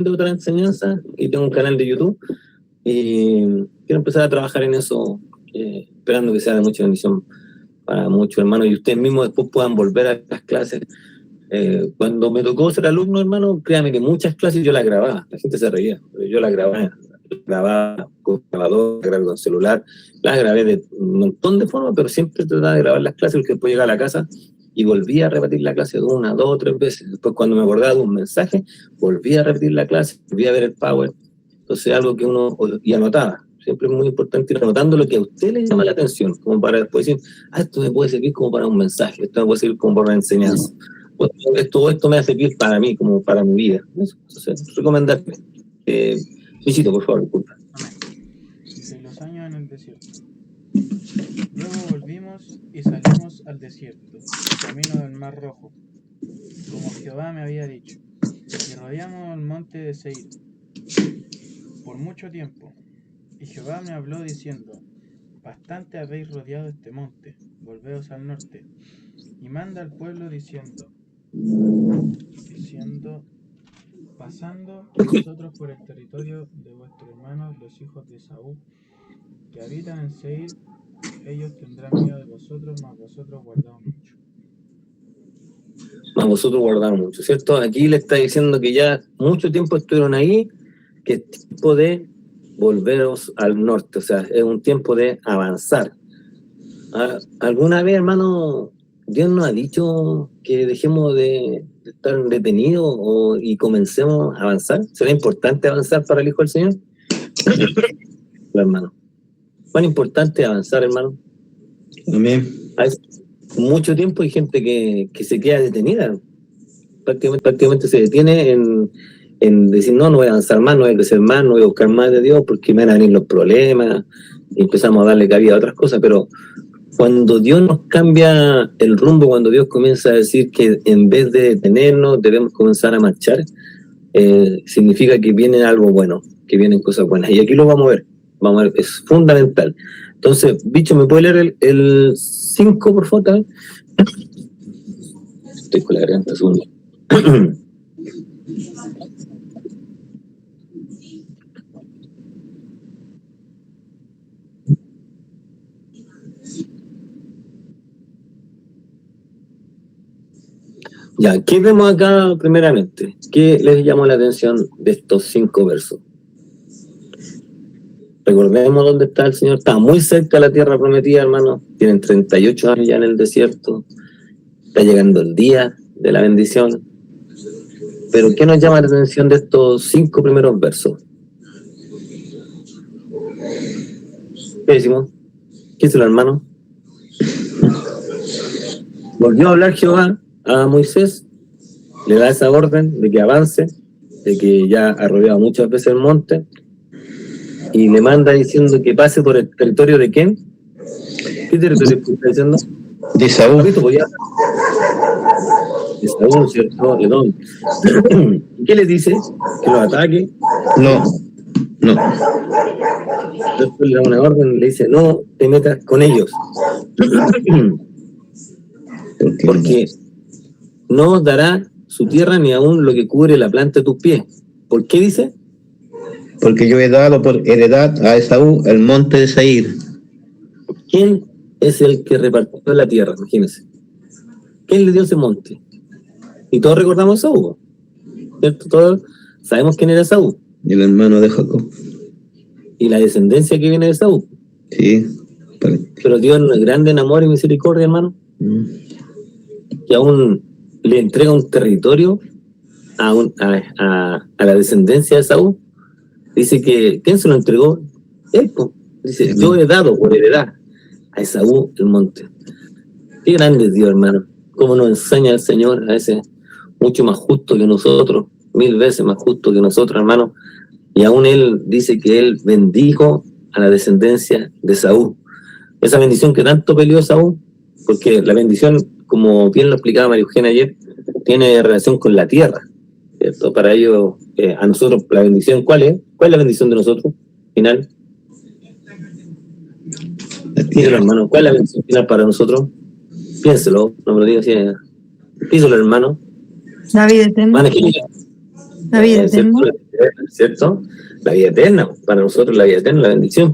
de otra enseñanza y tengo un canal de YouTube y quiero empezar a trabajar en eso, esperando que sea de mucha bendición para muchos hermanos y ustedes mismos después puedan volver a las clases. Cuando me tocó ser alumno, hermano, créame que muchas clases yo las grababa, la gente se reía, pero yo las grababa con grabador, grabé con celular, las grabé de un montón de formas, pero siempre trataba de grabar las clases porque después llegaba a la casa y volvía a repetir la clase una, dos, tres veces. Después cuando me acordaba de un mensaje, volvía a repetir la clase, volvía a ver el Power. Entonces algo que uno y anotaba. Siempre es muy importante ir anotando lo que a usted le llama la atención, como para después decir, esto me puede servir como para un mensaje, esto me puede servir como para una enseñanza. Esto me va a servir para mí, como para mi vida. Entonces, recomendarme. Luisito, por favor, disculpa. Dice, los años en el desierto. Luego volvimos y salimos al desierto, camino del Mar Rojo, como Jehová me había dicho, y rodeamos el monte de Seir por mucho tiempo. Y Jehová me habló diciendo, bastante habéis rodeado este monte, volveos al norte, y manda al pueblo diciendo, pasando vosotros por el territorio de vuestros hermanos, los hijos de Esaú, que habitan en Seir, ellos tendrán miedo de vosotros, mas vosotros guardaos mucho. Mas vosotros guardaos mucho, ¿cierto? Aquí le está diciendo que ya mucho tiempo estuvieron ahí, que es tiempo de volveros al norte, o sea, es un tiempo de avanzar. ¿Alguna vez, hermano, Dios nos ha dicho que dejemos de estar detenidos y comencemos a avanzar? ¿Será importante avanzar para el Hijo del Señor? Hermano, ¿cuán importante es avanzar, hermano? Amén. Hay mucho tiempo hay gente que se queda detenida, prácticamente se detiene en decir, no voy a avanzar más, no voy a crecer más, no voy a buscar más de Dios porque me van a venir los problemas y empezamos a darle cabida a otras cosas. Pero cuando Dios nos cambia el rumbo, cuando Dios comienza a decir que en vez de detenernos debemos comenzar a marchar, significa que viene algo bueno, que vienen cosas buenas. Y aquí lo vamos a ver, es fundamental. Entonces, bicho, ¿me puede leer el 5, por favor? Estoy con la garganta azul. Ya, ¿qué vemos acá primeramente? ¿Qué les llamó la atención de estos 5 versos? Recordemos dónde está el Señor. Está muy cerca de la tierra prometida, hermano. Tienen 38 años ya en el desierto. Está llegando el día de la bendición. Pero ¿qué nos llama la atención de estos 5 primeros versos? ¿Qué decimos? ¿Qué es el hermano? Volvió a hablar Jehová a Moisés, le da esa orden de que avance, de que ya ha rodeado muchas veces el monte, y le manda diciendo que pase por el territorio de ¿quién? ¿Qué territorio está diciendo? De Esaú. Esaú, ¿cierto? Edom. ¿Qué le dice? ¿Que lo ataque? No. Después le da una orden, le dice, no te metas con ellos. Porque no os dará su tierra ni aún lo que cubre la planta de tus pies. ¿Por qué dice? Porque yo he dado por heredad a Esaú el monte de Seir. ¿Quién es el que repartió la tierra? Imagínense. ¿Quién le dio ese monte? Y todos recordamos a Esaú, ¿cierto? Todos sabemos quién era Esaú. El hermano de Jacob. Y la descendencia que viene de Esaú. Sí. Pero Dios es grande en amor y misericordia, hermano. Que aún le entrega un territorio a la descendencia de Esaú. Dice que, ¿quién se lo entregó? Él, pues. Dice, yo he dado por heredad a Esaú el monte. Qué grande es Dios, hermano. Cómo nos enseña el Señor, a veces mucho más justo que nosotros, 1000 veces más justo que nosotros, hermano. Y aún Él dice que Él bendijo a la descendencia de Esaú. Esa bendición que tanto peleó Esaú, porque la bendición, como bien lo explicaba María Eugenia ayer, tiene relación con la tierra, ¿cierto? Para ellos, a nosotros, la bendición, ¿cuál es? ¿Cuál es la bendición de nosotros, final? Díselo, hermano, ¿cuál es la bendición final para nosotros? Piénselo, no me lo digas así. Díselo, hermano. La vida eterna. La vida ¿cierto? eterna. ¿Cierto? La vida eterna, para nosotros la vida eterna, la bendición.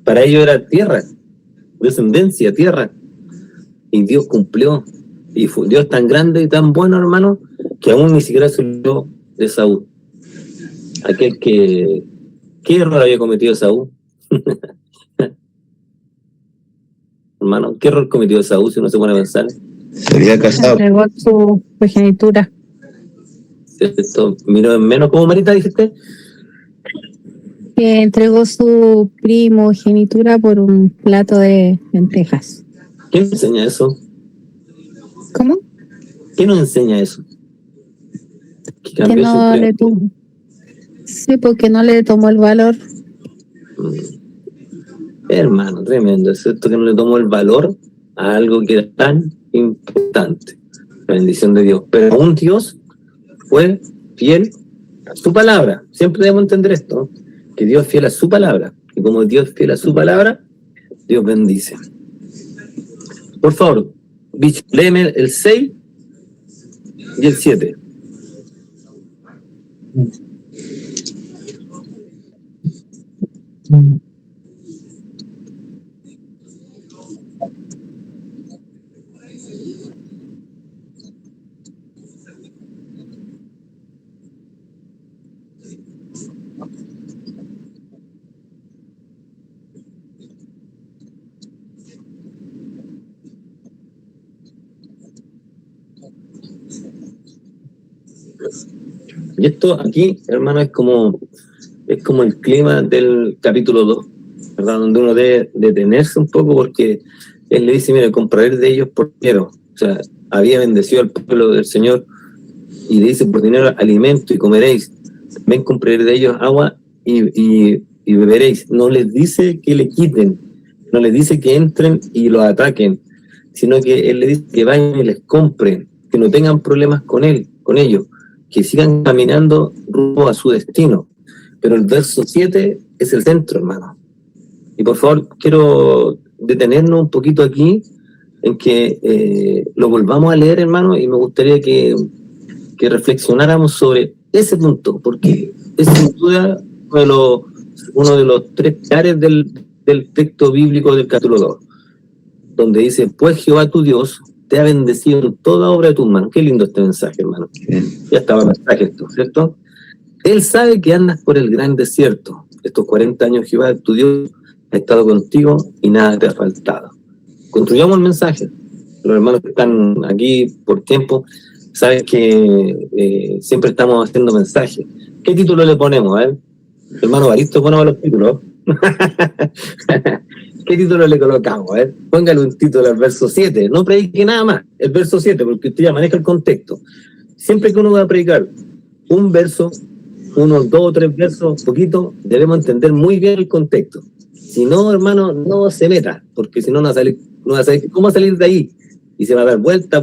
Para ellos era tierra, descendencia, tierra. Y Dios cumplió. Y fue Dios tan grande y tan bueno, hermano, que aún ni siquiera se olvidó de Saúl. Aquel que... ¿Qué error había cometido Saúl? Hermano, ¿qué error cometió Saúl si uno se pone a pensar? Se había casado. Entregó su progenitura. ¿Cierto? Miró en menos, ¿cómo, Marita, dijiste? Que entregó su primogenitura por un plato de lentejas. ¿Quién enseña eso? ¿Cómo? ¿Quién nos enseña eso? Que Que cambió no su le tuvo. Sí, porque no le tomó el valor. Hermano, tremendo, es cierto que no le tomó el valor a algo que era tan importante, la bendición de Dios. Pero aún Dios fue fiel a su palabra. Siempre debemos entender esto, que Dios es fiel a su palabra. Y como Dios es fiel a su palabra, Dios bendice. Por favor, Bicho, léeme el 6 y el 7. Y esto aquí, hermano, es como el clima del capítulo 2, ¿verdad? Donde uno debe detenerse un poco porque él le dice, mire, compraré de ellos por dinero. O sea, había bendecido al pueblo del Señor y le dice, por dinero alimento y comeréis. También compraré de ellos agua y beberéis. No les dice que le quiten, no les dice que entren y los ataquen, sino que él le dice que vayan y les compren, que no tengan problemas con ellos, que sigan caminando rumbo a su destino. Pero el verso 7 es el centro, hermano. Y por favor, quiero detenernos un poquito aquí en que lo volvamos a leer, hermano, y me gustaría que reflexionáramos sobre ese punto, porque es sin duda uno de los 3 pilares del texto bíblico del capítulo 2, donde dice, pues Jehová tu Dios te ha bendecido en toda obra de tus manos. Qué lindo este mensaje, hermano. Ya estaba el mensaje esto, ¿cierto? Él sabe que andas por el gran desierto. Estos 40 años Jehová tu Dios ha estado contigo y nada te ha faltado. Construyamos el mensaje. Los hermanos que están aquí por tiempo saben que siempre estamos haciendo mensajes. ¿Qué título le ponemos? Hermano Baristo, ponemos los títulos. ¿Qué título le colocamos? Póngale un título al verso 7. No predique nada más, el verso 7, porque usted ya maneja el contexto. Siempre que uno va a predicar un verso, 1, 2 o 3 versos, poquito, debemos entender muy bien el contexto. Si no, hermano, no se meta, porque si no, no va a saber cómo salir de ahí. Y se va a dar vuelta,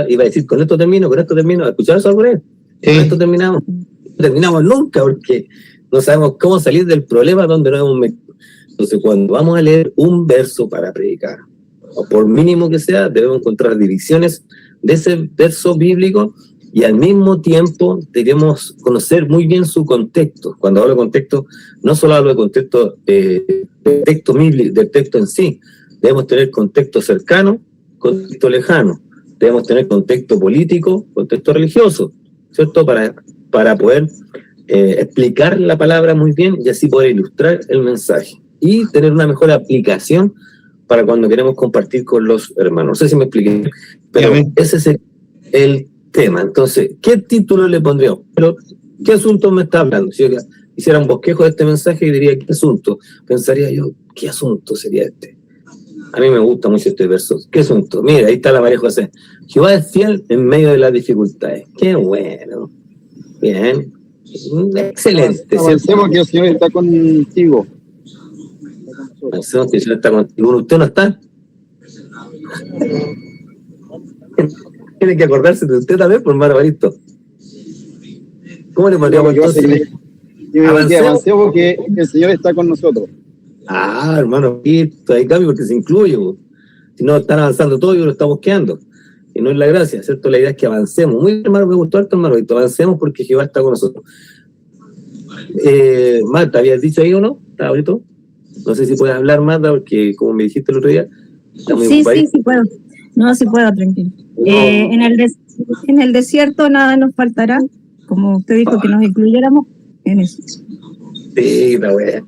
y va a decir, con esto termino, ¿escuchar eso alguna vez? Sí. Con esto terminamos. No terminamos nunca, porque no sabemos cómo salir del problema donde nos hemos metido. Entonces, cuando vamos a leer un verso para predicar, o por mínimo que sea, debemos encontrar divisiones de ese verso bíblico y al mismo tiempo debemos conocer muy bien su contexto. Cuando hablo de contexto, no solo hablo de contexto del texto bíblico, del texto en sí, debemos tener contexto cercano, contexto lejano, debemos tener contexto político, contexto religioso, ¿cierto? Para poder explicar la palabra muy bien y así poder ilustrar el mensaje y tener una mejor aplicación para cuando queremos compartir con los hermanos. No sé si me expliqué, pero ese es el tema. Entonces, ¿qué título le pondríamos? Pero, ¿qué asunto me está hablando? Si yo hiciera un bosquejo de este mensaje y diría, ¿qué asunto? Pensaría yo, ¿qué asunto sería este? A mí me gusta mucho este verso. ¿Qué asunto? Mira, ahí está la María José. Jehová es fiel en medio de las dificultades. ¡Qué bueno! Bien. Excelente. Avancemos que el Señor está contigo. Avancemos que el Señor está contigo. ¿Usted no está? Tiene que acordarse de usted también, por hermano Baristo. ¿Cómo le pondríamos entonces? Avancemos que el Señor está con nosotros. Hermano, ahí cambio porque se incluye. Si no, están avanzando todos y lo estamos quedando. y no es la gracia, ¿cierto? La idea es que avancemos. Muy bien, hermano, me gustó harto, hermano, y avancemos porque Jehová está con nosotros. Marta, ¿habías dicho ahí o no? ¿Está bonito? No sé si puedes hablar, Marta, porque como me dijiste el otro día, está muy Sí, ocupadito. sí puedo. No, sí puedo, tranquilo. No. En el desierto nada nos faltará, como usted dijo que nos incluyéramos en eso. Sí, está buena.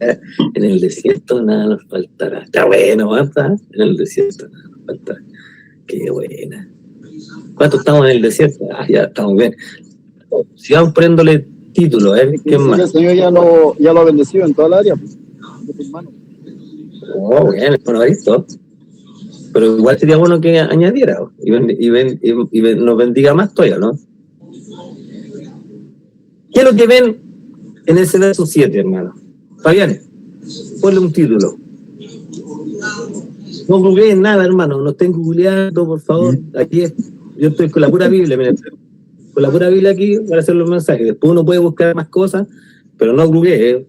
En el desierto nada nos faltará. Está bueno, Marta. En el desierto nada nos faltará. Qué buena. ¿Cuánto estamos en el desierto? Ah, ya estamos bien. Sigamos poniéndole título, ¿eh? Es que ¿Qué dice que el más? Señor ya lo ha bendecido en toda la área, pues, de tus manos. Oh, bien, bueno, visto. Pero igual sería bueno que añadiera y nos bendiga más todavía, ¿no? ¿Qué es lo que ven en ese verso 7, hermano? Fabián, ponle un título. No googleen nada, hermano, no estén googleando, por favor. Aquí yo estoy con la pura Biblia, miren, con la pura Biblia aquí para hacer los mensajes. Después uno puede buscar más cosas, pero no googlee,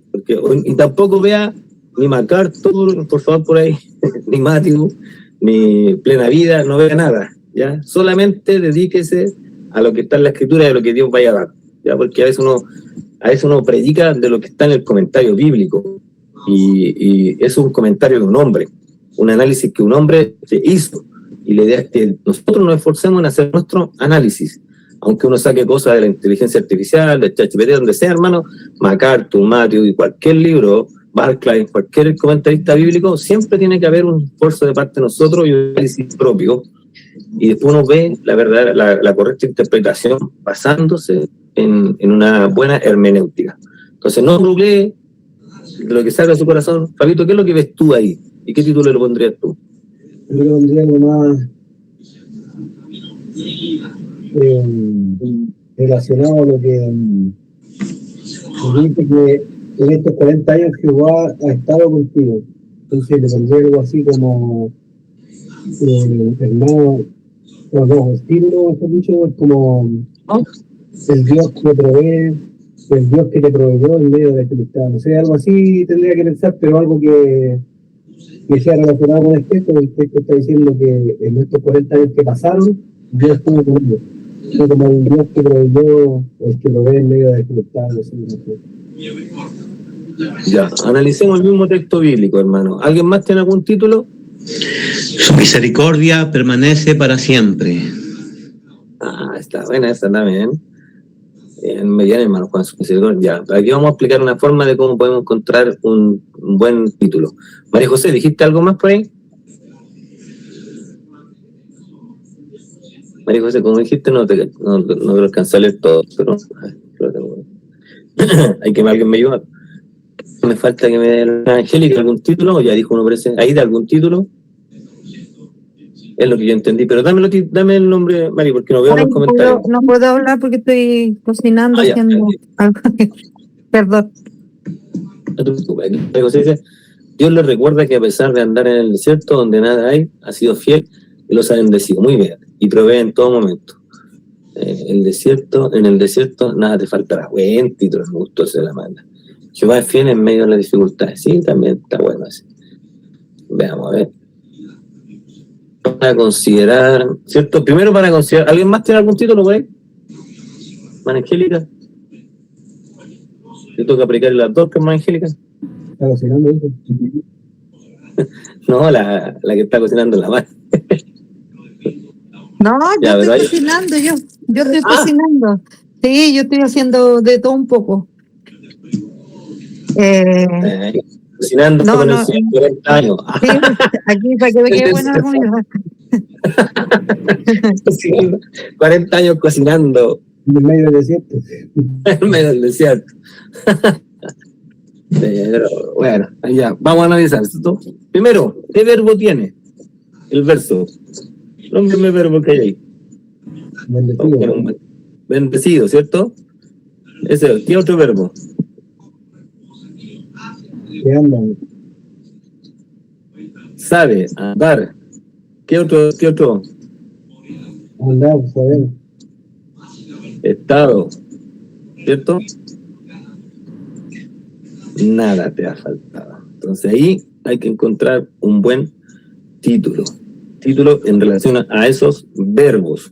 y tampoco vea ni MacArthur, por favor, por ahí, ni Matthew, ni Plena Vida, no vea nada, ¿ya? Solamente dedíquese a lo que está en la Escritura y a lo que Dios vaya a dar, ¿ya? Porque a veces uno predica de lo que está en el comentario bíblico, y es un comentario de un hombre, un análisis que un hombre se hizo, y la idea es que nosotros nos esforcemos en hacer nuestro análisis, aunque uno saque cosas de la inteligencia artificial, de ChatGPT, donde sea, hermano, MacArthur, Matthew y cualquier libro, Barclay, cualquier comentarista bíblico, siempre tiene que haber un esfuerzo de parte de nosotros y un análisis propio, y después uno ve la correcta interpretación basándose en una buena hermenéutica. Entonces no googlee lo que salga de su corazón. Fabito, ¿qué es lo que ves tú ahí? ¿Y qué título le pondrías tú? Yo le pondría algo más relacionado a lo que dice que en estos 40 años Jehová ha estado contigo. Entonces le pondría algo así como hermano, no, el título, mejor dicho, es como el Dios que provee, el Dios que te proveyó en medio de la dificultad. No sé, algo así tendría que pensar, pero algo que sea relacionado con este texto, porque el texto está diciendo que en estos 40 años que pasaron, Dios estuvo conmigo. No como el Dios que proveyó o el que provee en medio de la dificultad. No sé. Ya, analicemos el mismo texto bíblico, hermano. ¿Alguien más tiene algún título? Su misericordia permanece para siempre. Ah, está buena esa también. Mediana, hermano Juan, su misericordia. Ya, aquí vamos a explicar una forma de cómo podemos encontrar un buen título. María José, ¿dijiste algo más por ahí? María José, como dijiste, no lo alcancé a leer todo, pero hay que alguien me ayude. Me falta que me dé la Angélica algún título, o ya dijo uno, parece, ahí de algún título. Es lo que yo entendí, pero dame el nombre, Mari, porque no veo los comentarios. No puedo hablar porque estoy cocinando, haciendo algo. Perdón. No te preocupes. María José dice: Dios les recuerda que a pesar de andar en el desierto donde nada hay, ha sido fiel y los ha bendecido. Muy bien, y provee en todo momento. En el desierto nada te faltará. Buen título, me gustó ese de la manda. Jehová es fiel en medio de las dificultades. Sí, también está bueno ese. Veamos, a ver. Para considerar, ¿cierto? Primero para considerar. ¿Alguien más tiene algún título por ahí? ¿Mana Angélica? ¿Te toca aplicar las dos, que es más Angélica? ¿Está cocinando eso? No, la que está cocinando la mano. No, Ya, yo pero estoy ahí- cocinando, yo estoy cocinando. Sí, yo estoy haciendo de todo un poco. Cocinando No, con el no. Señor 40 años. Sí, aquí para que me quede buena la comida. Cocinando, 40 años cocinando En medio del desierto. en medio del desierto. Pero bueno, ya, vamos a analizar esto. Primero, ¿qué verbo tiene el verso? Nómbrame el verbo que hay ahí. Bendecido. Bendecido, ¿cierto? Ese, ¿qué otro verbo? Que andan. Sabe, andar. ¿Qué otro? Andar, saber. Estado, ¿cierto? Nada te ha faltado. Entonces ahí hay que encontrar un buen título. título en relación a esos verbos,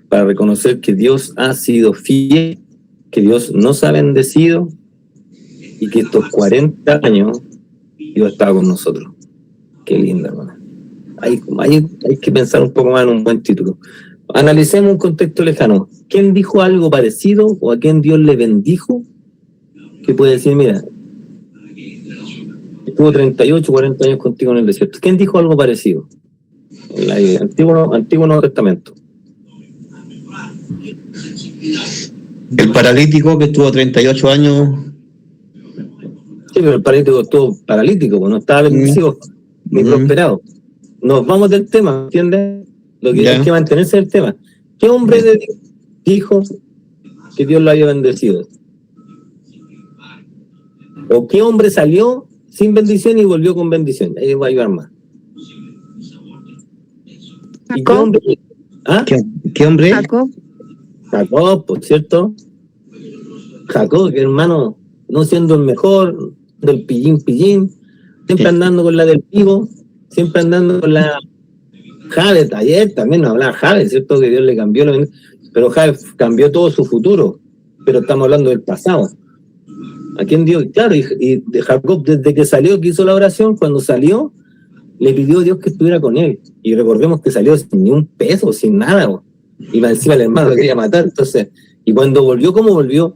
para reconocer que Dios ha sido fiel, que Dios nos ha bendecido y que estos 40 años Dios estaba con nosotros. Qué lindo, hermano. Hay que pensar un poco más en un buen título. Analicemos un contexto lejano. ¿Quién dijo algo parecido o a quién Dios le bendijo? Que puede decir, mira, estuvo 38, 40 años contigo en el desierto. ¿Quién dijo algo parecido? En el Antiguo Nuevo Testamento. El paralítico que estuvo 38 años. Sí, pero el paralítico estuvo paralítico, pues no estaba bendecido ni prosperado. Nos vamos del tema, ¿entiendes? Lo que hay que mantenerse del tema. ¿Qué hombre de Dios dijo que Dios lo había bendecido? ¿O qué hombre salió sin bendición y volvió con bendición? Ahí va a ayudar más. ¿Y qué hombre? ¿Ah? ¿Qué hombre? Jacob, por cierto. Jacob, que hermano, no siendo el mejor, del pillín, siempre andando con la del pivo, siempre andando con la Jade. Ayer también nos hablaba Jade, ¿cierto? Que Dios le cambió, pero Jade cambió todo su futuro, pero estamos hablando del pasado. ¿A quién Dios? Claro, y de Jacob, desde que salió, que hizo la oración, cuando salió, le pidió a Dios que estuviera con él. Y recordemos que salió sin ni un peso, sin nada, y encima el hermano lo quería matar. Entonces, y cuando volvió, ¿cómo volvió?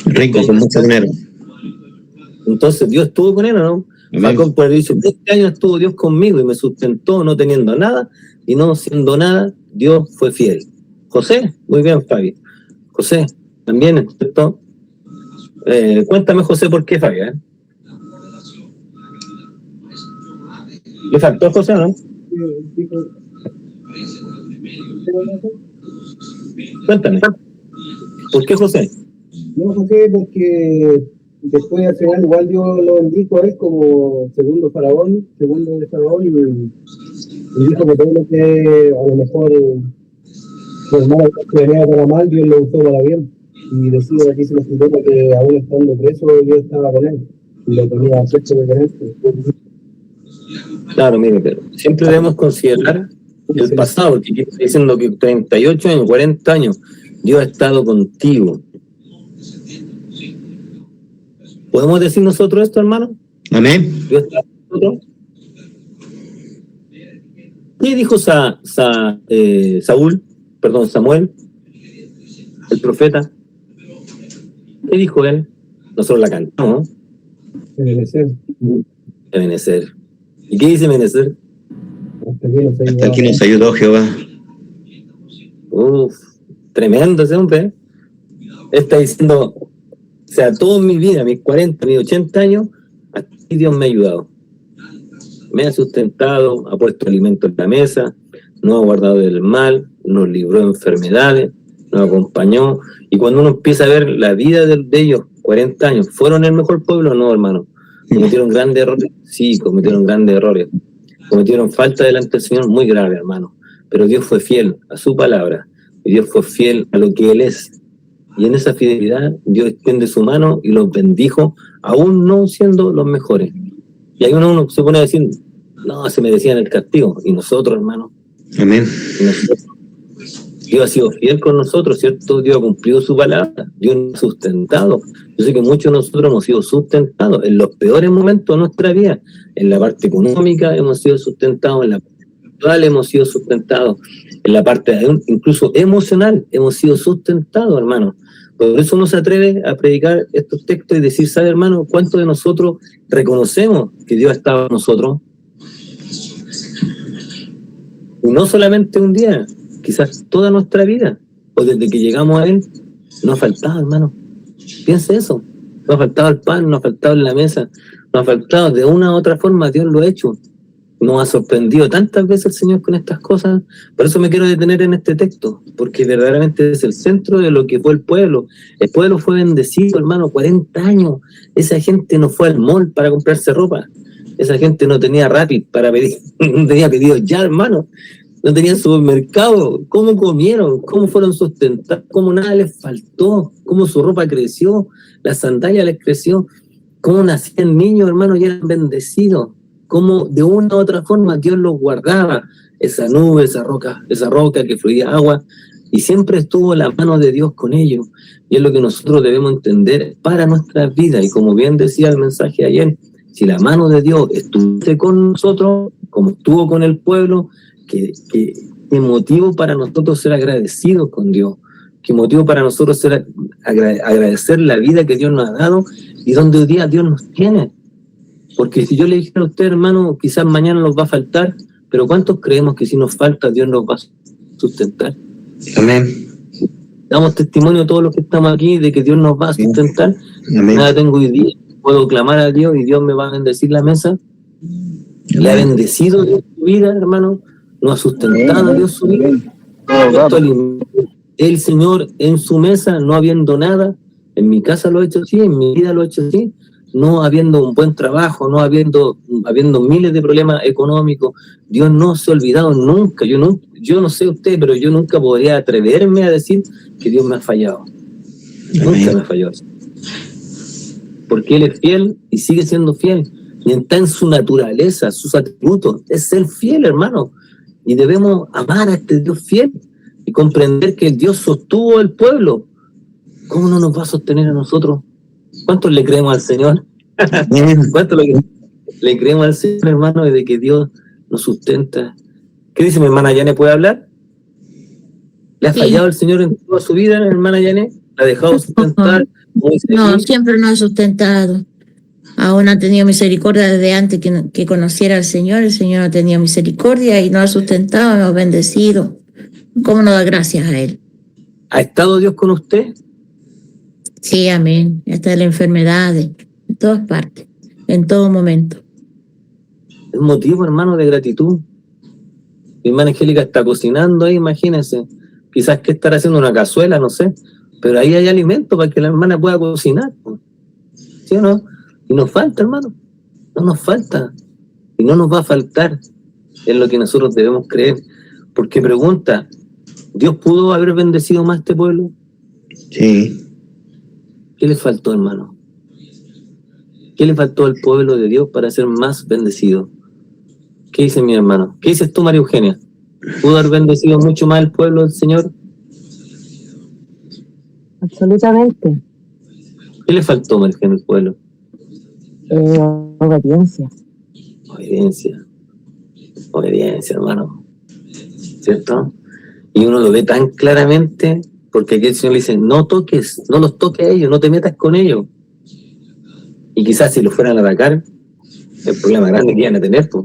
Rico, con mucho dinero. Entonces, Dios estuvo con él, ¿o no? Jacob por dice, 20 años estuvo Dios conmigo y me sustentó no teniendo nada y no siendo nada, Dios fue fiel. José, muy bien, Fabi. José, también, ¿cierto? Cuéntame, José, ¿por qué Fabi? ¿Le faltó José, no? Cuéntame. ¿Por qué José? No, José, porque después al final igual yo lo bendijo a él como segundo de Faraón, y dijo que todo lo que a lo mejor su hermano que venía para mal, Dios lo usó para bien. Y decía aquí se lo escribió que aún estando preso, Dios estaba con él. Y lo tenía puesto de creencia. Claro, mire, pero siempre debemos considerar el pasado, porque aquí está diciendo que 38 años, 40 años, Dios ha estado contigo. ¿Podemos decir nosotros esto, hermano? Amén. Dios está con nosotros. ¿Qué dijo Samuel, el profeta? ¿Qué dijo él? Nosotros la cantamos. Ebenezer. ¿Y qué dice Ebenezer? Hasta aquí nos ayudó Jehová. Tremendo ese hombre. Está diciendo, o sea, toda mi vida, mis 40, mis 80 años, aquí Dios me ha ayudado. Me ha sustentado, ha puesto alimento en la mesa, nos ha guardado del mal, nos libró de enfermedades, nos acompañó. Y cuando uno empieza a ver la vida de ellos, 40 años, ¿fueron el mejor pueblo o no, hermano? ¿Cometieron grandes errores? Sí, cometieron grandes errores. Cometieron falta delante del Señor muy grave, hermano. Pero Dios fue fiel a su palabra. Y Dios fue fiel a lo que Él es. Y en esa fidelidad, Dios extiende su mano y los bendijo, aún no siendo los mejores. Y ahí uno se pone a decir, no, se merecían el castigo. Y nosotros, hermano. Amén. Dios ha sido fiel con nosotros, ¿cierto? Dios ha cumplido su palabra. Dios nos ha sustentado. Yo sé que muchos de nosotros hemos sido sustentados en los peores momentos de nuestra vida. En la parte económica hemos sido sustentados, en la parte espiritual hemos sido sustentados, en la parte incluso emocional hemos sido sustentados, hermano. Por eso uno se atreve a predicar estos textos y decir, ¿sabe, hermano? ¿Cuántos de nosotros reconocemos que Dios estaba con nosotros? Y no solamente un día, quizás toda nuestra vida, o desde que llegamos a Él, nos ha faltado, hermano. Piense eso. Nos ha faltado el pan, nos ha faltado en la mesa, nos ha faltado de una u otra forma, Dios lo ha hecho. Nos ha sorprendido tantas veces el Señor con estas cosas. Por eso me quiero detener en este texto, porque verdaderamente es el centro de lo que fue el pueblo. El pueblo fue bendecido, hermano, 40 años. Esa gente no fue al mall para comprarse ropa. Esa gente no tenía Rappi para pedir, no tenía pedidos ya, hermano. No tenían supermercado. ¿Cómo comieron? ¿Cómo fueron sustentados? ¿Cómo nada les faltó? ¿Cómo su ropa creció? La sandalia les creció. ¿Cómo nacían niños, hermano? Y eran bendecidos. cómo de una u otra forma Dios los guardaba, esa nube, esa roca que fluía agua, y siempre estuvo la mano de Dios con ellos, y es lo que nosotros debemos entender para nuestras vidas. Y como bien decía el mensaje ayer, si la mano de Dios estuviese con nosotros, como estuvo con el pueblo, qué motivo para nosotros ser agradecidos con Dios, qué motivo para nosotros ser agradecer la vida que Dios nos ha dado y donde hoy día Dios nos tiene. Porque si yo le dijera a usted, hermano, quizás mañana nos va a faltar, pero ¿cuántos creemos que si nos falta Dios nos va a sustentar? Amén. Damos testimonio a todos los que estamos aquí de que Dios nos va a sustentar. Amén. Nada tengo hoy día, puedo clamar a Dios y Dios me va a bendecir la mesa. Le ha bendecido Dios su vida, hermano, nos ha sustentado Dios su vida. El Señor en su mesa, no habiendo nada, en mi casa lo he hecho así, en mi vida lo he hecho así, no habiendo un buen trabajo, no habiendo miles de problemas económicos, Dios no se ha olvidado nunca. Yo no sé usted, pero yo nunca podría atreverme a decir que Dios me ha fallado. Nunca me ha fallado. Porque Él es fiel y sigue siendo fiel. Y está en su naturaleza, sus atributos. Es ser fiel, hermano. Y debemos amar a este Dios fiel y comprender que Dios sostuvo el pueblo. ¿Cómo no nos va a sostener a nosotros? ¿Cuántos le creemos al Señor? ¿Cuántos le creemos al Señor, hermano, de que Dios nos sustenta? ¿Qué dice mi hermana Yane? ¿Puede hablar? ¿Le ha fallado el Señor en toda su vida, hermana Yane? ¿La ha dejado sustentar? No, siempre nos ha sustentado. Aún ha tenido misericordia desde antes que conociera al Señor. El Señor ha tenido misericordia y nos ha sustentado, nos ha bendecido. ¿Cómo no da gracias a Él? ¿Ha estado Dios con usted? Sí, amén. Hasta de la enfermedad, en todas partes, en todo momento. Es motivo, hermano, de gratitud. Mi hermana Angélica está cocinando ahí, imagínense. Quizás que estará haciendo una cazuela, no sé. Pero ahí hay alimento para que la hermana pueda cocinar. ¿Sí o no? Y nos falta, hermano. No nos falta. Y no nos va a faltar. Es lo que nosotros debemos creer. Porque pregunta, ¿Dios pudo haber bendecido más a este pueblo? Sí. ¿Qué le faltó, hermano? ¿Qué le faltó al pueblo de Dios para ser más bendecido? ¿Qué dice mi hermano? ¿Qué dices tú, María Eugenia? ¿Pudo haber bendecido mucho más el pueblo del Señor? Absolutamente. ¿Qué le faltó, María Eugenia, al pueblo? Obediencia. Obediencia, hermano. ¿Cierto? Y uno lo ve tan claramente, porque aquí el Señor le dice, no los toques a ellos, no te metas con ellos. Y quizás si los fueran a atacar, el problema grande que iban a tener, pues.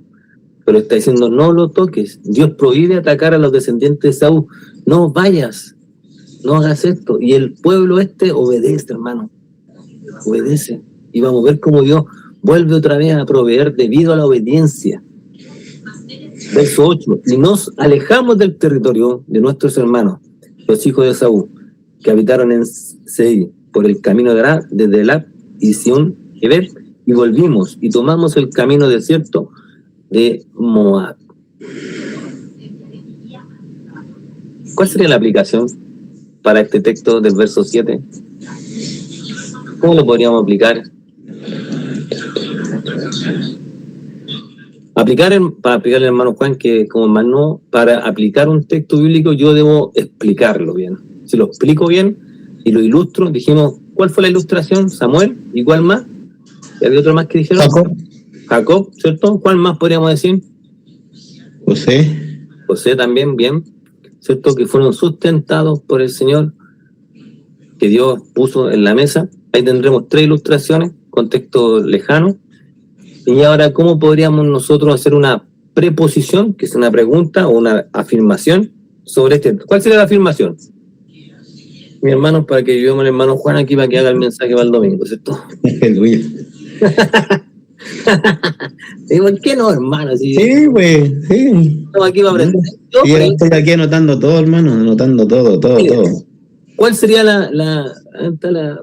Pero está diciendo, no lo toques. Dios prohíbe atacar a los descendientes de Saúl. No vayas, no hagas esto. Y el pueblo obedece, hermano. Obedece. Y vamos a ver cómo Dios vuelve otra vez a proveer debido a la obediencia. Verso 8. Y nos alejamos del territorio de nuestros hermanos, los hijos de Saúl, que habitaron en Seir, por el camino de Ará, desde Elab y Sion, Heber, y volvimos y tomamos el camino desierto de Moab. ¿Cuál sería la aplicación para este texto del verso 7? ¿Cómo lo podríamos aplicar? Para aplicarle al hermano Juan, que como hermano, para aplicar un texto bíblico yo debo explicarlo bien. Si lo explico bien y lo ilustro, dijimos, ¿cuál fue la ilustración? Samuel, ¿y cuál más? ¿Y había otro más que dijeron? Jacob, ¿cierto? ¿Cuál más podríamos decir? José también, bien, ¿cierto? Que fueron sustentados por el Señor, que Dios puso en la mesa. Ahí tendremos 3 ilustraciones, contexto lejano. Y ahora, ¿cómo podríamos nosotros hacer una preposición, que es una pregunta o una afirmación sobre este? ¿Cuál sería la afirmación? Mi hermano, para que ayudemos al hermano Juan aquí para que haga el mensaje para el domingo, ¿cierto? Aleluya. ¿Y por qué no, hermano? Sí, güey, sí. Estamos aquí para aprender. Sí, yo estoy aquí anotando todo, hermano, anotando todo. ¿Cuál sería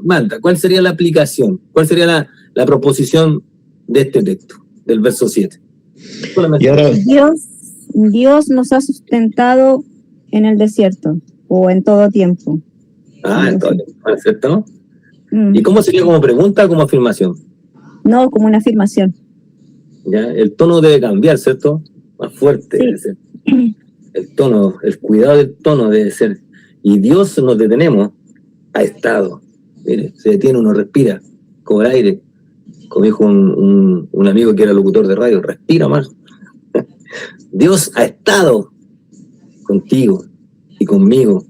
Marta, cuál sería la aplicación? ¿Cuál sería la proposición de este texto, del verso 7? Y ahora, Dios nos ha sustentado en el desierto o en todo tiempo. Entonces, ¿cierto? ¿Y cómo sería como pregunta o como afirmación? No, como una afirmación. ¿ya? El tono debe cambiar, ¿cierto? Más fuerte Sí. debe ser. El tono, el cuidado del tono debe ser. Y Dios, nos detenemos, ha estado. Mire, se detiene, uno respira, como el aire. Como dijo un amigo que era locutor de radio, respira más. Dios ha estado contigo y conmigo.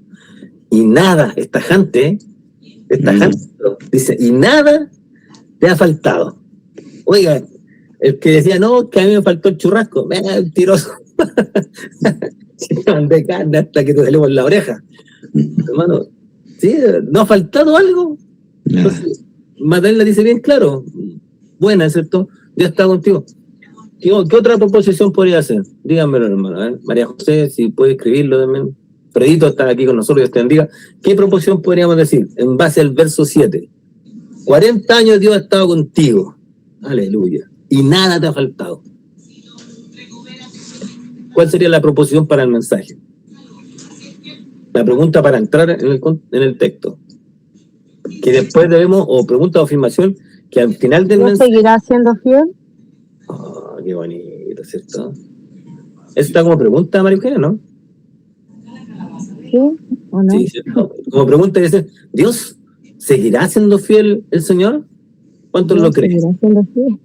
Y nada, es tajante, ¿eh? Es tajante. Dice, y nada te ha faltado. Oiga, el que decía, no, que a mí me faltó el churrasco, tiroso. De carne hasta que te salimos en la oreja. Hermano, ¿sí? ¿No ha faltado algo? Entonces, Magdalena dice bien claro, buena, ¿cierto? Dios está contigo. ¿Qué otra proposición podría hacer? Díganmelo, hermano. ¿Eh? María José, si puede escribirlo también. Fredito está aquí con nosotros, Dios te bendiga. ¿Qué proposición podríamos decir en base al verso 7? 40 años Dios ha estado contigo. Aleluya. Y nada te ha faltado. ¿Cuál sería la proposición para el mensaje? La pregunta para entrar en el texto. Que después debemos, o pregunta o afirmación, que al final del ¿Dios mensaje... seguirá siendo fiel? Oh, qué bonito, ¿cierto? Eso está como pregunta, María Eugenia, ¿no? ¿Sí o no? Sí, ¿cierto? Como pregunta dice, ¿Dios seguirá siendo fiel el Señor? ¿Cuántos ¿Dios lo creen? seguirá siendo fiel?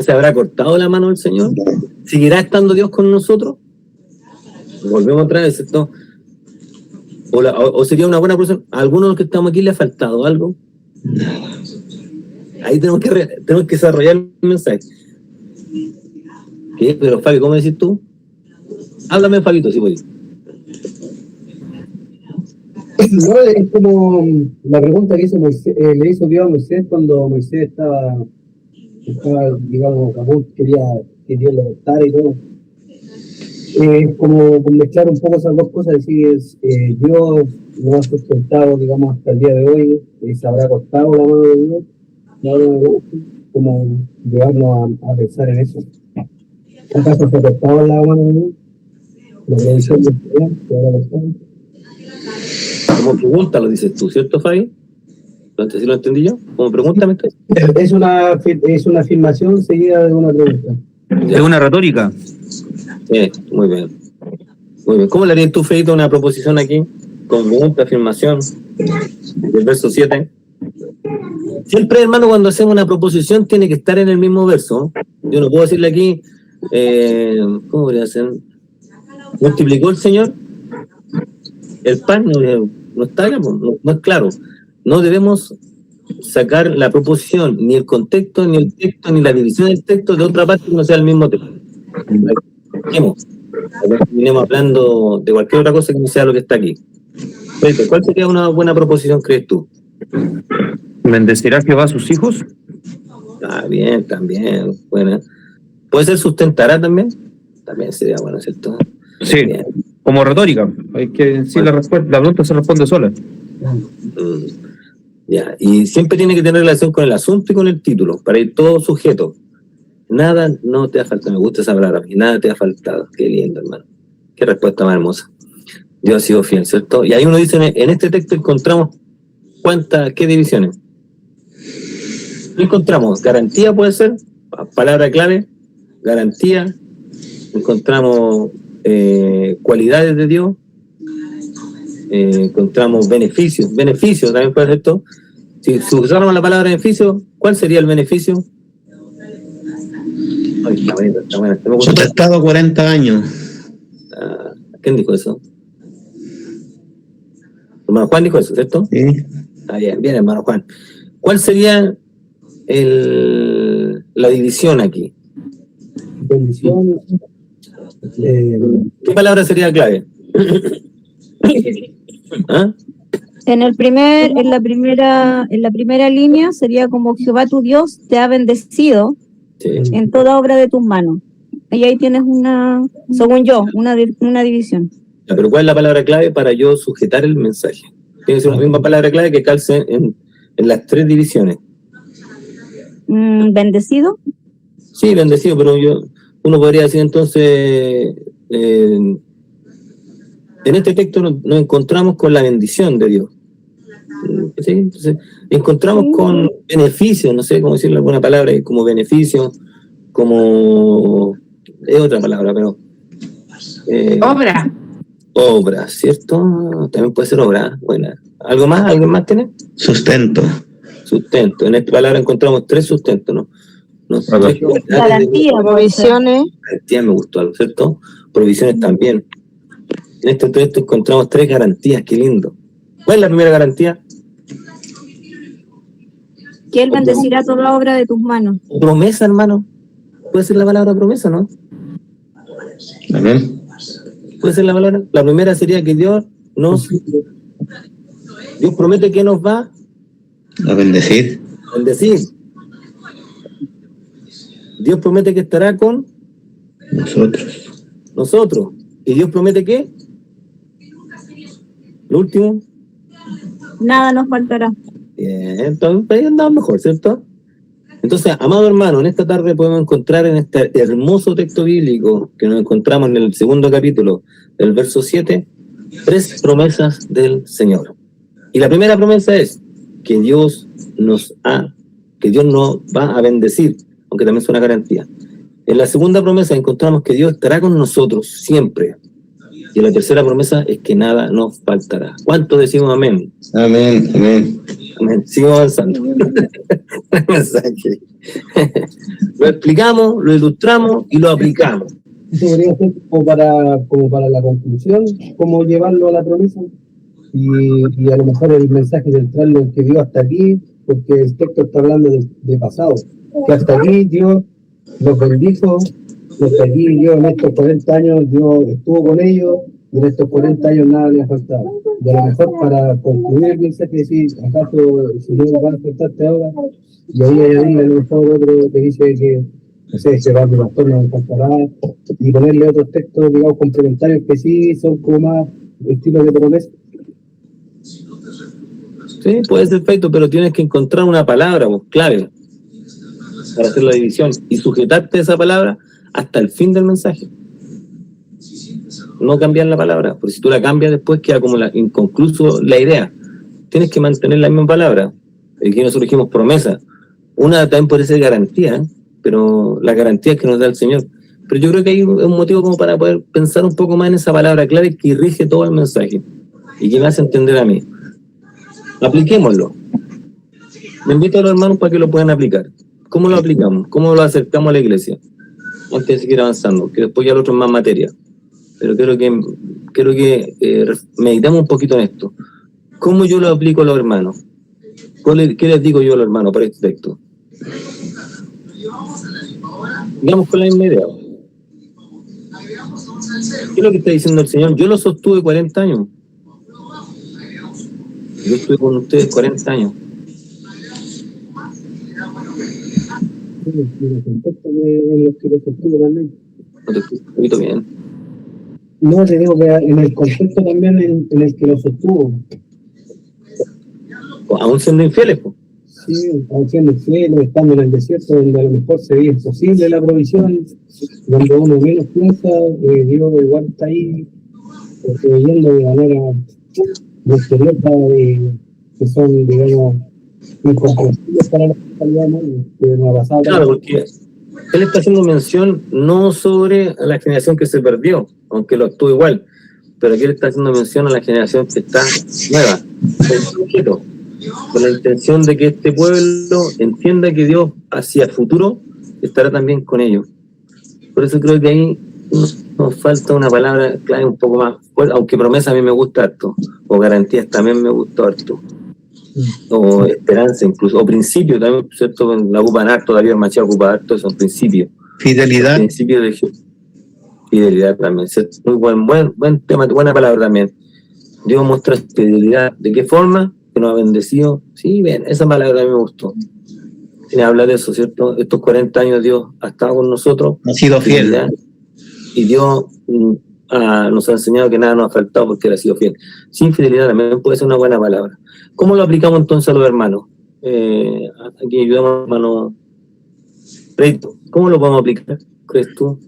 ¿Se habrá cortado la mano del Señor? ¿Seguirá estando Dios con nosotros? Volvemos otra vez, ¿cierto? O sería una buena persona. ¿A alguno de los que estamos aquí le ha faltado algo? Ahí tenemos que desarrollar el mensaje. ¿Qué? Pero Fabi, ¿cómo decís tú? Háblame, Fabito, si puedes. No, es como la pregunta que hizo Moisés, le hizo Dios a Moisés cuando Moisés estaba digamos, Caput quería que Dios lo cortara y todo. Como mezclar un poco esas dos cosas, decir, Dios nos ha sustentado, digamos, hasta el día de hoy, y se habrá cortado la mano de Dios, como llevarnos a pensar en eso. ¿Acaso se ha cortado la mano de Dios? La predicción de Dios, se habrá cortado. Como pregunta lo dices tú, ¿cierto, Fabi? ¿Sí lo entendí yo? Como pregunta me estoy. Es una afirmación seguida de una pregunta. Es una retórica. Sí, muy bien. Muy bien. ¿Cómo le harías tú, Feito, una proposición aquí? Con pregunta, afirmación, del verso 7. Siempre, hermano, cuando hacemos una proposición tiene que estar en el mismo verso. Yo no puedo decirle aquí, ¿cómo voy a hacer? ¿Multiplicó el Señor el pan? No está acá, no es claro. No debemos sacar la proposición, ni el contexto, ni el texto, ni la división del texto de otra parte que no sea el mismo texto. Terminemos hablando de cualquier otra cosa que no sea lo que está aquí. ¿Cuál sería una buena proposición, crees tú? ¿Bendecirá Jehová a sus hijos? Ah, bien, también. Buena. ¿Puede ser sustentará también? También sería bueno, ¿cierto? Sí, bien. Como retórica. Hay que decir la pregunta se responde sola. Ya, y siempre tiene que tener relación con el asunto y con el título, para ir todo sujeto. Nada no te ha faltado, me gusta esa palabra, nada te ha faltado. Qué lindo, hermano. Qué respuesta más hermosa. Dios ha sido fiel, ¿cierto? Y ahí uno dice, en este texto encontramos ¿qué divisiones? Encontramos garantía, puede ser, palabra clave, garantía, encontramos cualidades de Dios, encontramos beneficios también puede ser esto. Si usáramos la palabra beneficio, ¿cuál sería el beneficio? Ay, está buena. Sustentado 40 años. ¿Quién dijo eso? Hermano Juan dijo eso, ¿cierto? Sí. Está bien, hermano Juan. ¿Cuál sería la división aquí? Bendición. ¿Qué palabra sería clave? ¿Ah? En la primera línea sería como Jehová tu Dios te ha bendecido Sí. en toda obra de tus manos. Y ahí tienes según yo, una división. Pero ¿cuál es la palabra clave para yo sujetar el mensaje? Tiene que ser una misma palabra clave que calce en las tres divisiones. ¿Bendecido? Sí, bendecido, pero uno podría decir entonces, en este texto nos encontramos con la bendición de Dios. ¿Sí? Entonces, encontramos con beneficios, no sé cómo decirle alguna palabra, como beneficio, como... es otra palabra, pero... Obra. obra, ¿cierto? También puede ser obra, buena. ¿Algo más? ¿Alguien más tiene? Sustento. Sustento. En esta palabra encontramos 3 sustentos, ¿no? Tres cualidades de Garantía, provisiones. garantía me gustó algo, ¿cierto? Provisiones también. En este texto encontramos 3 garantías, qué lindo. ¿Cuál es la primera garantía? Que Él bendecirá toda obra de tus manos. Promesa, hermano. Puede ser la palabra promesa, ¿no? Amén. Puede ser la palabra. La primera sería que Dios promete que nos va A bendecir. a bendecir. Dios promete que estará con nosotros. ¿Y Dios promete qué? Lo último. Nada nos faltará. Bien, entonces ahí andamos mejor, ¿cierto? Entonces, amado hermano, en esta tarde podemos encontrar en este hermoso texto bíblico que nos encontramos en el 2º capítulo del verso 7, 3 promesas del Señor. Y la primera promesa es que Dios nos va a bendecir, aunque también es una garantía. En la segunda promesa encontramos que Dios estará con nosotros siempre. Y la tercera promesa es que nada nos faltará. ¿Cuánto decimos amén? Amén, amén. Amén. Sigo avanzando. Mensaje. Lo explicamos, lo ilustramos y lo aplicamos. Eso podría ser como para la conclusión, cómo llevarlo a la promesa. Y a lo mejor el mensaje central es que Dios hasta aquí, porque el texto está hablando de pasado. Que hasta aquí Dios los bendijo, hasta aquí Dios en estos 40 años Dios estuvo con ellos, y en estos 40 años nada les ha faltado. Y a lo mejor para concluir el mensaje, decir, ¿acaso el Señor va a faltarte ahora? Y ahí añadirle a lo mejor otro que dice que, no sé, se va a mi pastor, no me faltará, y ponerle otros textos, digamos, complementarios que sí son como más estilo de promesa. Sí, puede ser perfecto, pero tienes que encontrar una palabra clave para hacer la división y sujetarte a esa palabra hasta el fin del mensaje. No cambiar la palabra, porque si tú la cambias después queda como inconcluso la idea. Tienes que mantener la misma palabra. Aquí nosotros dijimos promesa. Una también puede ser garantía, pero la garantía es que nos da el Señor. Pero yo creo que hay un motivo como para poder pensar un poco más en esa palabra clave que rige todo el mensaje y que me hace entender a mí. Apliquémoslo. Me invito a los hermanos para que lo puedan aplicar. ¿Cómo lo aplicamos? ¿Cómo lo acercamos a la iglesia? Antes de seguir avanzando, que después ya lo otro es más materia. Pero quiero que meditemos un poquito en esto. ¿Cómo yo lo aplico a los hermanos? ¿Qué les digo yo a los hermanos para este texto? Digamos con la misma idea. ¿Qué es lo que está diciendo el Señor? Yo lo sostuve 40 años. Yo estuve con ustedes 40 años. El contexto en los que lo sostuvo también. No te escucho un poquito bien. No, te digo que en el contexto también en el que lo sostuvo. Aún siendo infieles, pues. Sí, aún siendo infieles, estando en el desierto donde a lo mejor se veía imposible la provisión, donde uno menos piensa, Dios igual está ahí, proveyendo de manera misteriosa, que son, digamos, incomprensibles para la mentalidad, ¿no? Que nos ha pasado. Claro, porque él está haciendo mención no sobre la generación que se perdió, aunque lo actúa igual, pero aquí él está haciendo mención a la generación que está nueva, con la intención de que este pueblo entienda que Dios hacia el futuro estará también con ellos. Por eso creo que ahí nos falta una palabra clave un poco más fuerte, aunque promesa a mí me gusta harto, o garantías también me gusta harto, o esperanza incluso, o principio también, ¿cierto? La ocupan harto, David Machado ocupa harto, son principios. Fidelidad. Principios de fidelidad también, ¿cierto? Muy buen tema, buena palabra también. Dios muestra fidelidad. ¿De qué forma? Que nos ha bendecido. Sí, bien, esa palabra a mí me gustó. Tiene que hablar de eso, ¿cierto? Estos 40 años Dios ha estado con nosotros. Ha sido fiel. Y Dios nos ha enseñado que nada nos ha faltado porque Él ha sido fiel. Sin fidelidad también puede ser una buena palabra. ¿Cómo lo aplicamos entonces a los hermanos? Aquí ayudamos a hermano Reito. ¿Cómo lo podemos aplicar, crees tú?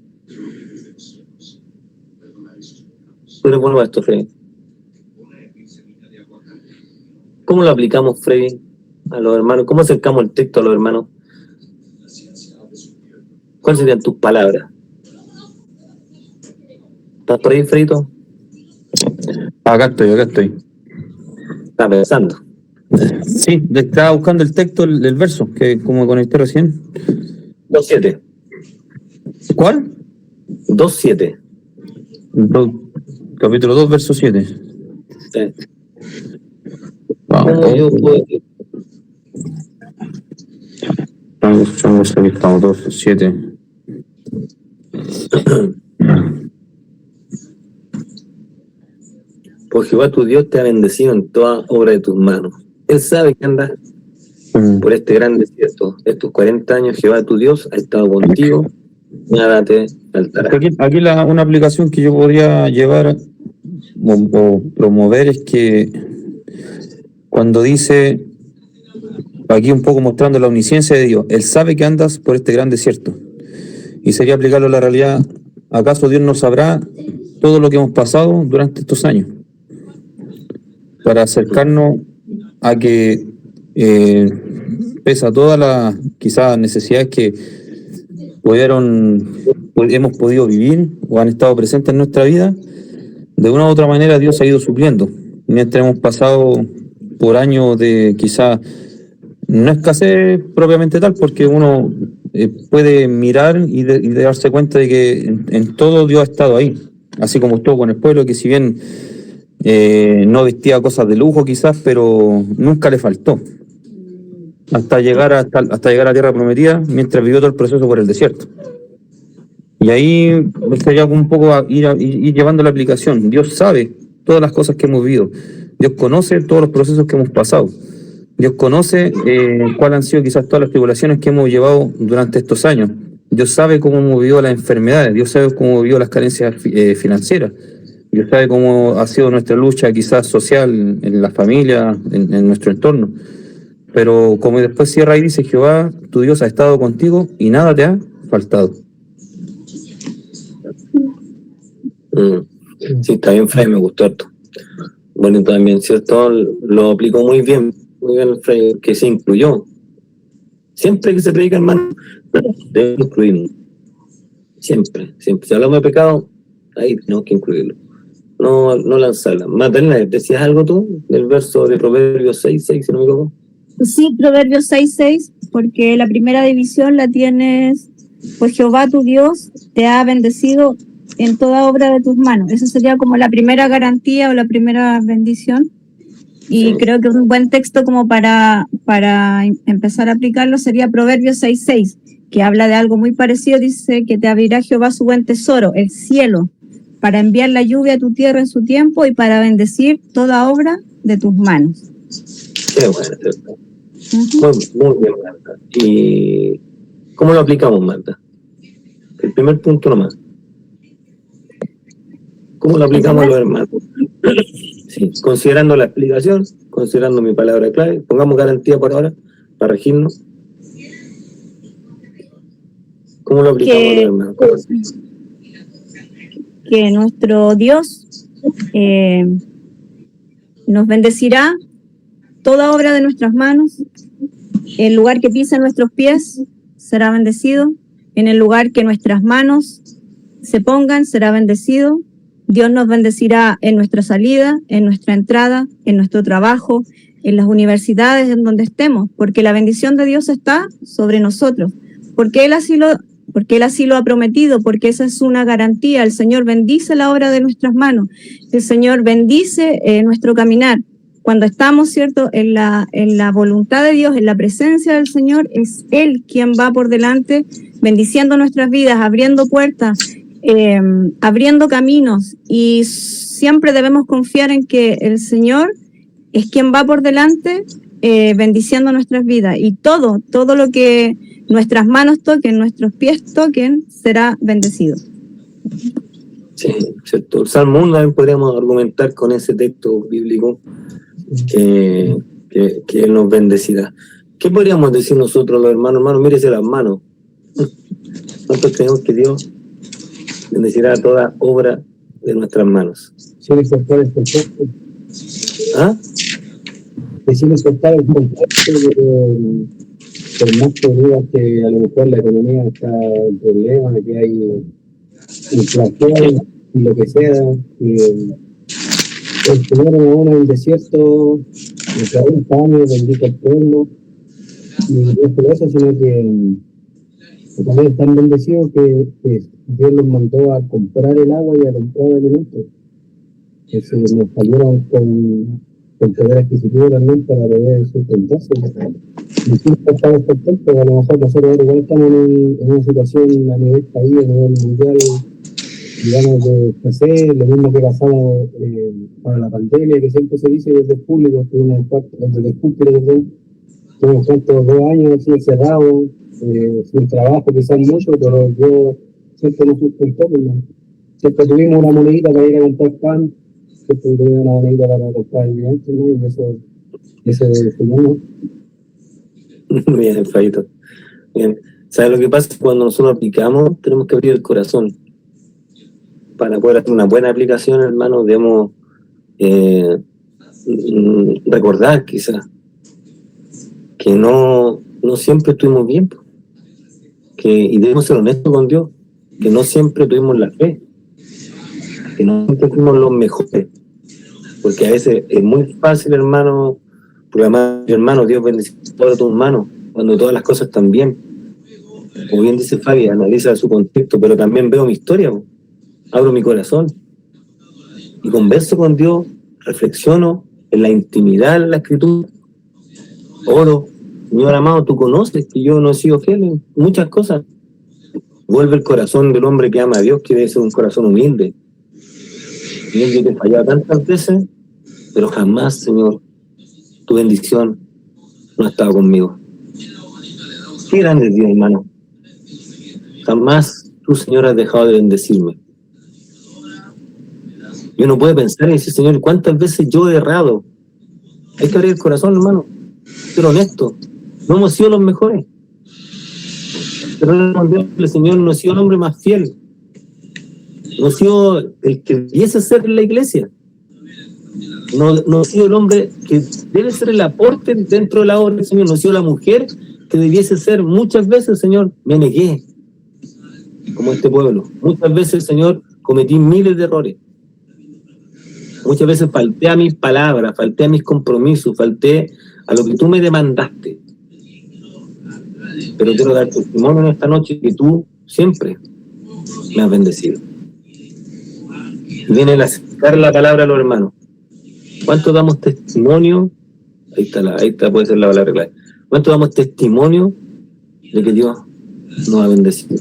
Tú eres bueno para esto, Freddy. ¿Cómo lo aplicamos, Freddy, a los hermanos? ¿Cómo acercamos el texto a los hermanos? ¿Cuáles serían tus palabras? ¿Estás por ahí, Fredito? Acá estoy. ¿Estás pensando? Sí, estaba buscando el texto, el verso, que como conecté recién. 2.7. ¿Cuál? 2.7. Capítulo 2, verso 7. Sí. Vamos, ¿Cómo yo puedo? estamos 2, 7. Pues Jehová tu Dios te ha bendecido en toda obra de tus manos. Él sabe que andas por este gran desierto. Estos 40 años Jehová tu Dios ha estado contigo, nada te faltará. Aquí una aplicación que yo podría llevar o promover es que cuando dice, aquí un poco mostrando la omnisciencia de Dios, Él sabe que andas por este gran desierto. Y sería aplicarlo a la realidad. ¿Acaso Dios no sabrá todo lo que hemos pasado durante estos años? Para acercarnos a que pese a todas las quizás necesidades que hemos podido vivir o han estado presentes en nuestra vida, de una u otra manera Dios ha ido supliendo. Mientras hemos pasado por años de quizás no escasez propiamente tal, porque uno puede mirar y darse cuenta de que en todo Dios ha estado ahí, así como estuvo con el pueblo, que si bien no vestía cosas de lujo quizás, pero nunca le faltó hasta llegar a la tierra prometida, mientras vivió todo el proceso por el desierto. Y ahí sería un poco ir llevando la aplicación. Dios sabe todas las cosas que hemos vivido, Dios conoce todos los procesos que hemos pasado, Dios conoce cuáles han sido quizás todas las tribulaciones que hemos llevado durante estos años. Dios sabe cómo hemos vivido las enfermedades, Dios sabe cómo hemos vivido las carencias financieras, Dios sabe cómo ha sido nuestra lucha quizás social en la familia, en nuestro entorno. Pero como después cierra y dice, Jehová, tu Dios ha estado contigo y nada te ha faltado. Sí, está bien, Freddy, me gustó esto. Bueno, también, ¿cierto? Lo aplicó muy bien Freddy, que se incluyó. Siempre que se predica, hermano, debe incluirlo. Siempre. Si hablamos de pecado, ahí tenemos que incluirlo. No lanzarla. Magdalena, ¿decías algo tú del verso de Proverbios 6:6, si no me equivoco? Sí, Proverbios 6:6, porque la primera división la tienes, pues Jehová tu Dios te ha bendecido en toda obra de tus manos. Esa sería como la primera garantía o la primera bendición. Y creo que un buen texto como para empezar a aplicarlo sería Proverbios 6:6, que habla de algo muy parecido. Dice que te abrirá Jehová su buen tesoro, el cielo, para enviar la lluvia a tu tierra en su tiempo y para bendecir toda obra de tus manos. Qué bueno, ¿cierto? Muy bien, Marta. ¿Y cómo lo aplicamos, Marta? El primer punto nomás. ¿Cómo lo aplicamos a los hermanos? Sí, considerando la explicación, considerando mi palabra clave, pongamos garantía por ahora para regirnos. ¿Cómo lo aplicamos a los hermanos? Que nuestro Dios nos bendecirá toda obra de nuestras manos. El lugar que pisen nuestros pies será bendecido. En el lugar que nuestras manos se pongan será bendecido. Dios nos bendecirá en nuestra salida, en nuestra entrada, en nuestro trabajo, en las universidades, en donde estemos, porque la bendición de Dios está sobre nosotros, porque Él así lo ha prometido, porque esa es una garantía. El Señor bendice la obra de nuestras manos, el Señor bendice nuestro caminar. Cuando estamos, ¿cierto?, en la voluntad de Dios, en la presencia del Señor, es Él quien va por delante, bendiciendo nuestras vidas, abriendo puertas, abriendo caminos, y siempre debemos confiar en que el Señor es quien va por delante, bendiciendo nuestras vidas, y todo lo que nuestras manos toquen, nuestros pies toquen, será bendecido. Sí, cierto. El Salmo 1 también podríamos argumentar con ese texto bíblico que Él nos bendecirá. ¿Qué podríamos decir nosotros los hermanos? Hermanos, mírese las manos. ¿Cuántos creemos que Dios bendecirá toda obra de nuestras manos? Sí, ¿Ah? sin importar el contexto por más que digas que a lo mejor la economía está en problemas, que hay inflación y lo que sea, y el Señor aún en el desierto, en 40 años, bendito el pueblo, y no solo eso, sino que también están bendecidos que Dios los mandó a comprar el agua y a comprar alimentos. Entonces nos salieron con poder adquisitivo también para poder sustentarse. Y siempre estamos contentos, a lo mejor nosotros ahora igual estamos en una situación a nivel país, a nivel mundial, digamos, de escasez, lo mismo que pasamos para la pandemia, que siempre se dice desde el público, desde el público, tuvimos tantos 2 años así encerrados, sin trabajo, quizás mucho, pero yo siempre nos sustentó, siempre tuvimos una monedita para ir a comprar pan, siempre tuvimos una monedita para comprar alimentos, ¿no? Y eso es ¿no? Bien, Fabito. Bien. ¿Sabes lo que pasa? Cuando nosotros aplicamos, tenemos que abrir el corazón. Para poder hacer una buena aplicación, hermano, debemos recordar quizás que no siempre estuvimos bien, y debemos ser honestos con Dios, que no siempre tuvimos la fe, que no siempre fuimos los mejores, porque a veces es muy fácil, hermano, proclamar, hermano, Dios bendice todas tus manos, cuando todas las cosas están bien. Como bien dice Fabi, analiza su contexto, pero también veo mi historia, abro mi corazón y converso con Dios, reflexiono en la intimidad, en la escritura, oro. Señor amado, tú conoces que yo no he sido fiel en muchas cosas. Vuelve el corazón del hombre que ama a Dios, que debe ser un corazón humilde. Señor, yo te he fallado tantas veces, pero jamás, Señor, tu bendición no ha estado conmigo. Qué grande es Dios, hermano. Jamás tú, Señor, has dejado de bendecirme. Y uno puede pensar y decir, Señor, ¿cuántas veces yo he errado? Hay que abrir el corazón, hermano. Ser honesto. No hemos sido los mejores. Pero el Señor no ha sido el hombre más fiel. No ha sido el que debiese ser en la iglesia. No ha sido el hombre que debe ser el aporte dentro de la obra del Señor. No ha sido la mujer que debiese ser. Muchas veces, Señor, me negué. Como este pueblo. Muchas veces, Señor, cometí miles de errores. Muchas veces falté a mis palabras, falté a mis compromisos, falté a lo que tú me demandaste. Pero quiero dar testimonio en esta noche que tú siempre me has bendecido. Viene a acercar la palabra a los hermanos. ¿Cuánto damos testimonio? Ahí está, puede ser la palabra clave. ¿Cuánto damos testimonio de que Dios nos ha bendecido?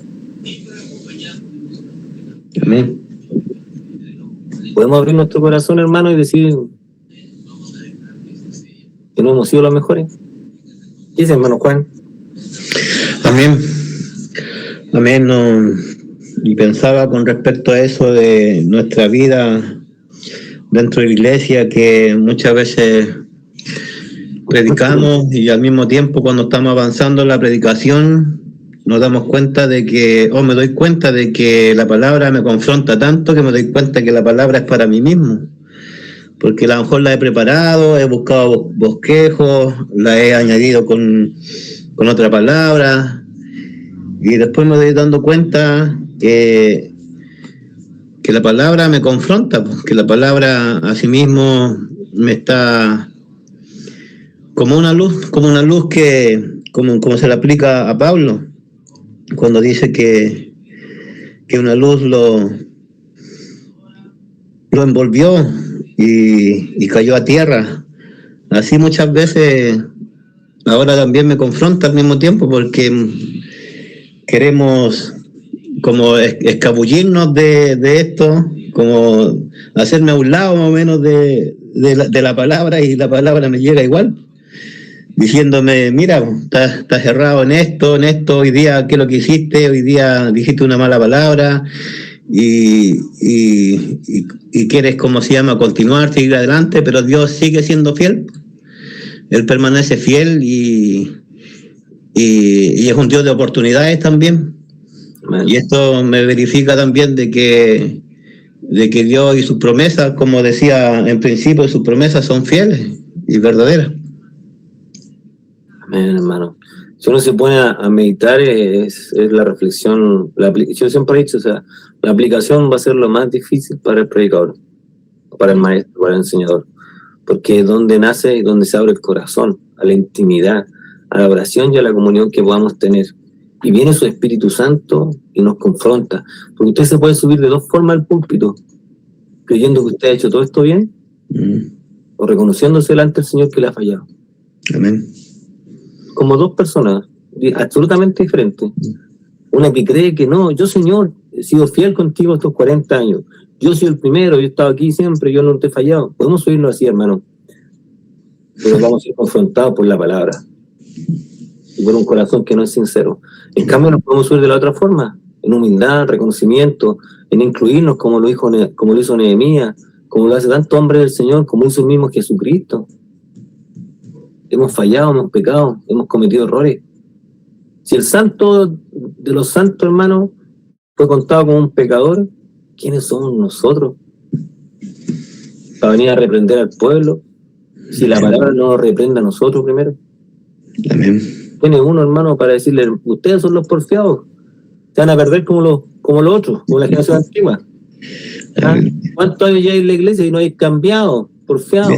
Amén. Podemos abrir nuestro corazón, hermano, y decir que no hemos sido los mejores. ¿Qué dice, hermano Juan? Amén. Amén. No, y pensaba con respecto a eso de nuestra vida dentro de la iglesia, que muchas veces predicamos y al mismo tiempo cuando estamos avanzando en la predicación nos damos cuenta de que, me doy cuenta de que la palabra me confronta tanto que me doy cuenta que la palabra es para mí mismo. Porque a lo mejor la he preparado, he buscado bosquejos, la he añadido con otra palabra, y después me doy dando cuenta que la palabra me confronta, que la palabra a sí mismo me está como una luz que, como se le aplica a Pablo, cuando dice que una luz lo envolvió y cayó a tierra. Así muchas veces ahora también me confronta al mismo tiempo, porque queremos como escabullirnos de esto, como hacerme a un lado más o menos de la palabra, y la palabra me llega igual, diciéndome, mira, estás errado en esto, hoy día, ¿qué es lo que hiciste? Hoy día dijiste una mala palabra, y quieres, como se llama, continuar, seguir adelante, pero Dios sigue siendo fiel. Él permanece fiel y es un Dios de oportunidades también. Y esto me verifica también de que Dios y sus promesas, como decía en principio, sus promesas son fieles y verdaderas. Amén, hermano. Si uno se pone a meditar, es la reflexión. Yo siempre he dicho, o sea, la aplicación va a ser lo más difícil para el predicador, para el maestro, para el enseñador, porque es donde nace y donde se abre el corazón, a la intimidad, a la oración y a la comunión que podamos tener. Y viene su Espíritu Santo y nos confronta, porque usted se puede subir de dos formas al púlpito, creyendo que usted ha hecho todo esto bien, o reconociéndose delante del Señor que le ha fallado. Amén. Como dos personas absolutamente diferentes. Una que cree que no, yo Señor, he sido fiel contigo estos 40 años. Yo soy el primero, yo he estado aquí siempre, yo no te he fallado. Podemos subirnos así, hermano. Pero vamos a ser confrontados por la palabra. Y por un corazón que no es sincero. En cambio, nos podemos subir de la otra forma. En humildad, reconocimiento, en incluirnos como lo hizo Nehemías, como lo hace tanto hombre del Señor, como hizo el mismo Jesucristo. Hemos fallado, hemos pecado, hemos cometido errores. Si el santo de los santos, hermanos, fue contado como un pecador, ¿quiénes somos nosotros para venir a reprender al pueblo? Si la palabra no nos reprende a nosotros primero. Amén. Tiene uno, hermano, para decirle, ustedes son los porfiados, se van a perder como los otros, como la generación antigua. ¿Ah? ¿Cuántos años ya hay en la iglesia y no hay cambiado? Porfiados.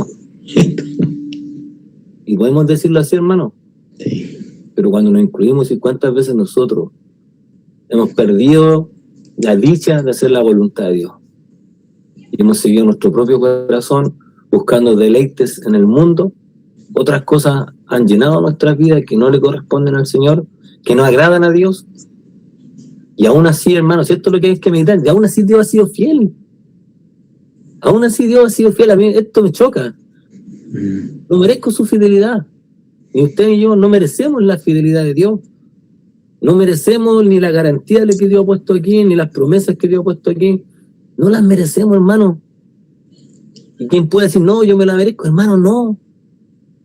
Y podemos decirlo así, hermano. Sí. Pero cuando nos incluimos, y cuántas veces nosotros hemos perdido la dicha de hacer la voluntad de Dios. Y hemos seguido nuestro propio corazón, buscando deleites en el mundo. Otras cosas han llenado nuestras vidas que no le corresponden al Señor, que no agradan a Dios. Y aún así, hermano, si esto es lo que hay que meditar, y aún así Dios ha sido fiel. Aún así Dios ha sido fiel. A mí esto me choca. No merezco su fidelidad. Ni usted ni yo no merecemos la fidelidad de Dios. No merecemos ni la garantía de lo que Dios ha puesto aquí, ni las promesas que Dios ha puesto aquí. No las merecemos, hermano. ¿Y quién puede decir, no, yo me la merezco? Hermano, no.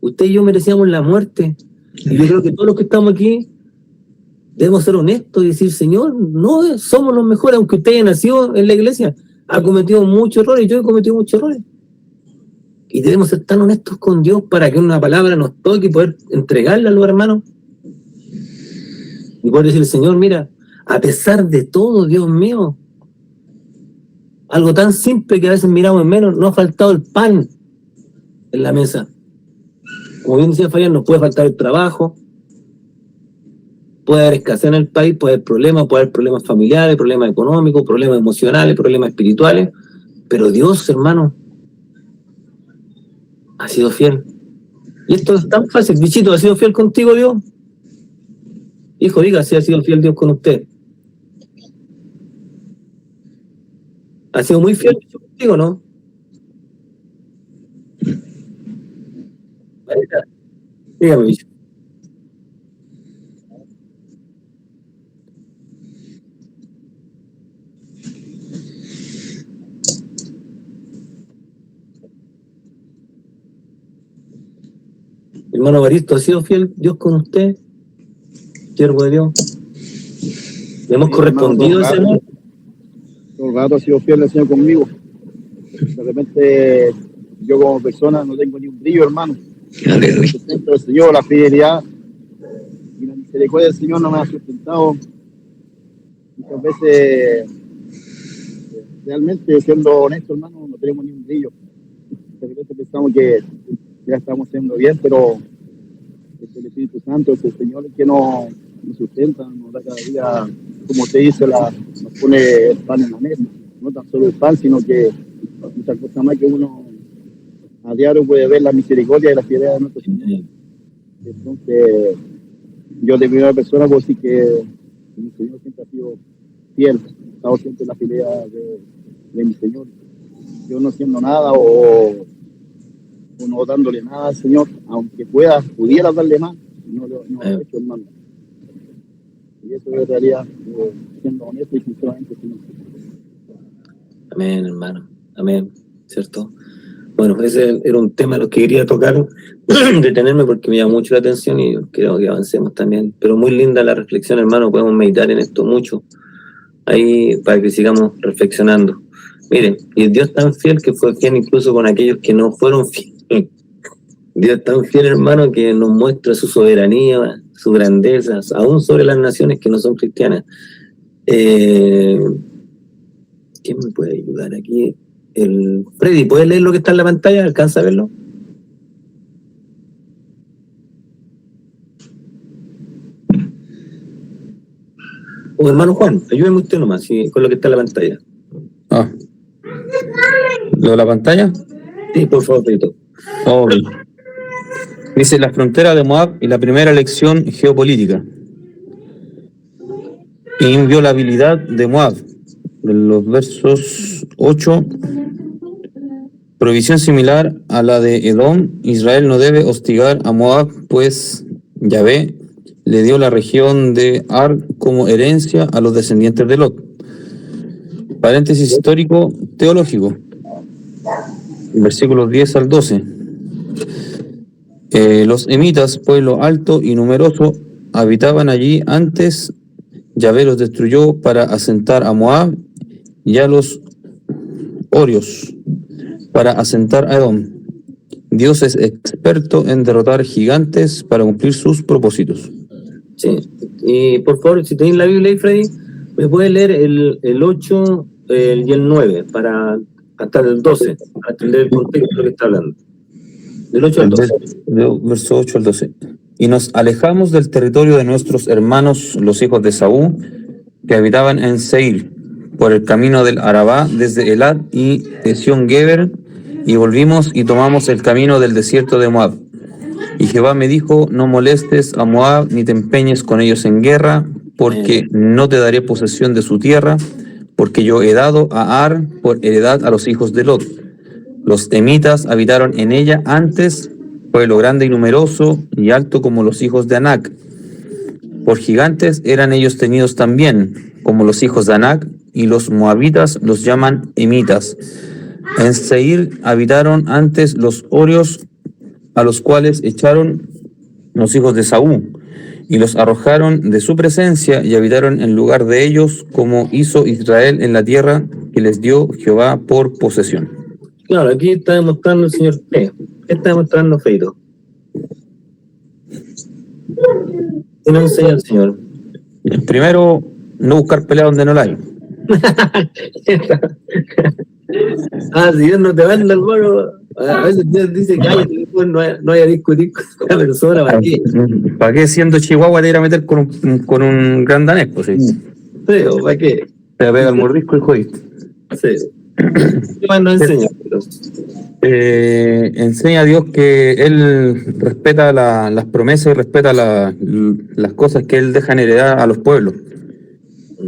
Usted y yo merecíamos la muerte. Y yo creo que todos los que estamos aquí debemos ser honestos y decir, Señor, no somos los mejores, aunque usted haya nacido en la iglesia, ha cometido muchos errores, yo he cometido muchos errores. Y debemos ser tan honestos con Dios para que una palabra nos toque y poder entregarla a los hermanos. Y poder decir, Señor, mira, a pesar de todo, Dios mío, algo tan simple que a veces miramos en menos, no ha faltado el pan en la mesa. Como bien decía Fabián, nos puede faltar el trabajo, puede haber escasez en el país, puede haber problemas familiares, problemas económicos, problemas emocionales, problemas espirituales, pero Dios, hermano, ha sido fiel. Y esto es tan fácil. Bichito, ¿ha sido fiel contigo Dios? Hijo, diga si ha sido fiel Dios con usted. ¿Ha sido muy fiel contigo, no? Dígame, bicho. Hermano Baristo, ¿ha sido fiel Dios con usted? Siervo de Dios. ¿Le hemos correspondido ese amor? Todo el rato ha sido fiel el Señor conmigo. De repente, yo como persona no tengo ni un brillo, hermano. Aleluya. El Señor, la fidelidad y la misericordia del Señor no me ha sustentado. Muchas veces, realmente, siendo honesto, hermano, no tenemos ni un brillo. De repente pensamos que ya estamos haciendo bien, pero es el Espíritu Santo, es el Señor el que nos sustenta, nos da cada día, como usted dice, nos pone el pan en la mesa. No tan solo el pan, sino que muchas cosas más que uno a diario puede ver la misericordia y la fidelidad de nuestro Señor. Entonces, yo de primera persona puedo decir que mi Señor siempre ha sido fiel, ha estado siempre en la fidelidad de mi Señor. Yo no haciendo nada o no dándole nada al Señor, aunque pudiera darle más, no lo he hecho, hermano. Y eso es realidad, siendo honesto y sinceramente, Señor. Amén, hermano. Amén. ¿Cierto? Bueno, ese era un tema lo que quería tocar, detenerme porque me llama mucho la atención y creo que avancemos también. Pero muy linda la reflexión, hermano. Podemos meditar en esto mucho. Ahí para que sigamos reflexionando. Miren, y Dios tan fiel que fue fiel incluso con aquellos que no fueron fieles. Dios es tan fiel, hermano, que nos muestra su soberanía, su grandeza, aún sobre las naciones que no son cristianas. ¿Quién me puede ayudar aquí? El Freddy, ¿puedes leer lo que está en la pantalla? ¿Alcanza a verlo? O hermano Juan, ayúdeme usted nomás con lo que está en la pantalla. Ah. ¿Lo de la pantalla? Sí, por favor, Pedrito. Ok. Dice la frontera de Moab y la primera elección geopolítica. Inviolabilidad de Moab. De los versos 8. Prohibición similar a la de Edom. Israel no debe hostigar a Moab, pues Yahvé le dio la región de Ar como herencia a los descendientes de Lot. Paréntesis histórico teológico. Versículos 10 al 12. Los emitas, pueblo alto y numeroso, habitaban allí antes. Yahvé los destruyó para asentar a Moab y a los Orios para asentar a Edom. Dios es experto en derrotar gigantes para cumplir sus propósitos. Sí, y por favor, si tenéis la Biblia ahí, Freddy, me puedes leer el 8 y el 9 para hasta el 12, para entender el contexto de lo que está hablando. Del 8 al 12. Verso 8 al 12. Y nos alejamos del territorio de nuestros hermanos, los hijos de Saúl, que habitaban en Seir, por el camino del Arabá, desde Elad y Ezión-Geber, y volvimos y tomamos el camino del desierto de Moab. Y Jehová me dijo, no molestes a Moab, ni te empeñes con ellos en guerra, porque no te daré posesión de su tierra, porque yo he dado a Ar por heredad a los hijos de Lot. Los emitas habitaron en ella antes, pueblo grande y numeroso, y alto como los hijos de Anac. Por gigantes eran ellos tenidos también, como los hijos de Anac, y los moabitas los llaman emitas. En Seir habitaron antes los Orios, a los cuales echaron los hijos de Saúl, y los arrojaron de su presencia, y habitaron en lugar de ellos, como hizo Israel en la tierra que les dio Jehová por posesión. Claro, aquí está demostrando el señor P. Está demostrando Feito. ¿Qué nos enseña el señor? Primero, no buscar pelea donde no la hay. Si Dios no te manda, hermano, a veces Dios dice cállate, no hay a discutir con una persona, ¿para qué? ¿Para qué siendo Chihuahua te ir a meter con un gran danés? Pues sí. Sí, ¿para qué? Te pega el mordisco y jodiste. Sí. ¿Qué más nos enseña? Enseña a Dios que Él respeta las promesas y respeta las cosas que Él deja en heredad a los pueblos.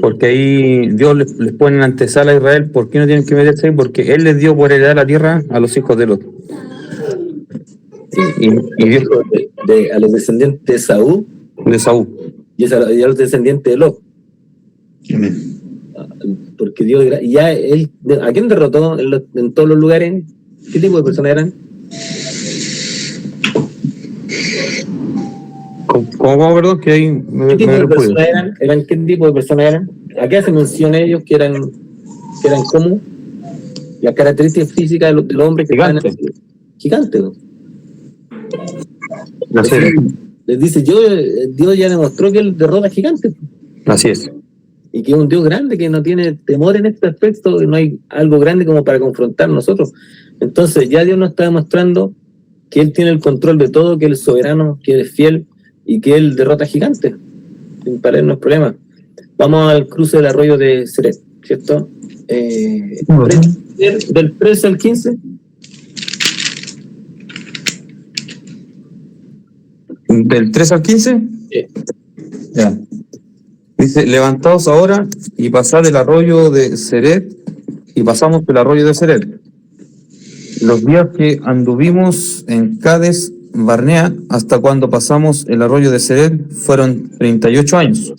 Porque ahí Dios les pone en antesala a Israel. ¿Por qué no tienen que meterse ahí? Porque Él les dio por heredad la tierra a los hijos de Lot. Y Dios a los descendientes de Saúl. De Saúl. Y a los descendientes de Lot. Amén. Porque Dios ya Él, ¿a quién derrotó en todos los lugares? ¿Qué tipo de personas eran? ¿Cómo, perdón? Que ahí ¿Qué tipo de personas eran? ¿Qué tipo de personas eran? ¿A qué hace mención ellos que eran como las características físicas del hombre que gigantes? Gigantes, ¿no? Así es. Les dice, Dios ya demostró que Él derrota gigantes. Así es. Y que es un Dios grande, que no tiene temor en este aspecto, que no hay algo grande como para confrontar nosotros. Entonces ya Dios nos está demostrando que Él tiene el control de todo, que Él es soberano, que Él es fiel y que Él derrota gigantes. Para Él no es problema. Vamos al cruce del arroyo de Seret, ¿cierto? Del 13 al 15. ¿Del 3 al 15? Sí. Ya. Dice, levantaos ahora y pasad el arroyo de Seret, y pasamos el arroyo de Seret. Los días que anduvimos en Cades Barnea hasta cuando pasamos el arroyo de Seret fueron 38 años,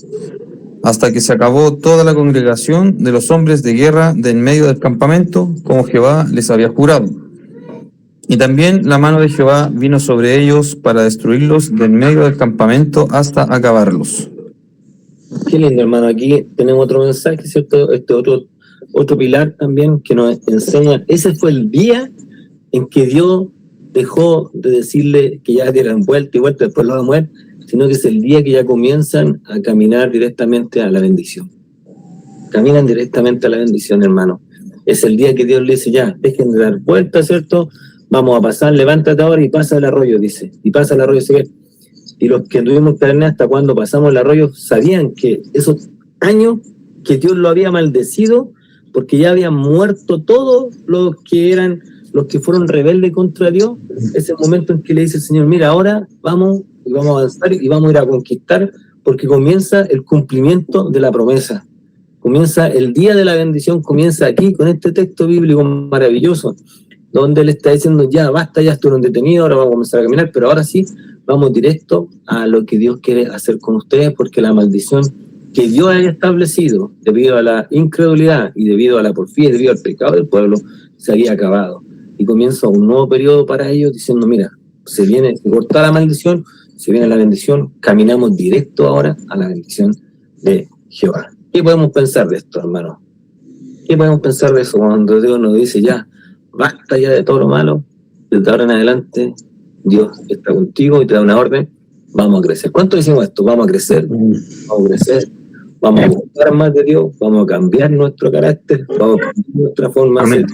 hasta que se acabó toda la congregación de los hombres de guerra de en medio del campamento, como Jehová les había jurado. Y también la mano de Jehová vino sobre ellos para destruirlos de en medio del campamento hasta acabarlos. Qué lindo, hermano. Aquí tenemos otro mensaje, ¿cierto? Otro pilar también que nos enseña. Ese fue el día en que Dios dejó de decirle que ya dieran vuelta y vuelta, después lo va a mover, sino que es el día que ya comienzan a caminar directamente a la bendición. Caminan directamente a la bendición, hermano. Es el día que Dios le dice, ya, dejen de dar vueltas, ¿cierto? Vamos a pasar, levántate ahora y pasa el arroyo, dice. Y pasa el arroyo, ¿sí? Y los que tuvimos carne hasta cuando pasamos el arroyo sabían que esos años que Dios lo había maldecido, porque ya habían muerto todos los que fueron rebeldes contra Dios, es el momento en que le dice el Señor, mira, ahora vamos a avanzar y vamos a ir a conquistar, porque comienza el cumplimiento de la promesa. Comienza el día de la bendición, comienza aquí con este texto bíblico maravilloso, donde Él está diciendo, ya basta, ya estuvieron detenidos, ahora vamos a comenzar a caminar, pero ahora sí, vamos directo a lo que Dios quiere hacer con ustedes, porque la maldición que Dios haya establecido debido a la incredulidad y debido a la porfía y debido al pecado del pueblo, se había acabado. Y comienza un nuevo periodo para ellos diciendo, mira, se corta la maldición, se viene la bendición, caminamos directo ahora a la bendición de Jehová. ¿Qué podemos pensar de esto, hermano? ¿Qué podemos pensar de eso cuando Dios nos dice ya, basta ya de todo lo malo, desde ahora en adelante Dios está contigo y te da una orden, vamos a crecer? ¿Cuánto decimos esto? Vamos a crecer, vamos a buscar más de Dios, vamos a cambiar nuestro carácter, vamos a cambiar nuestra forma de ser,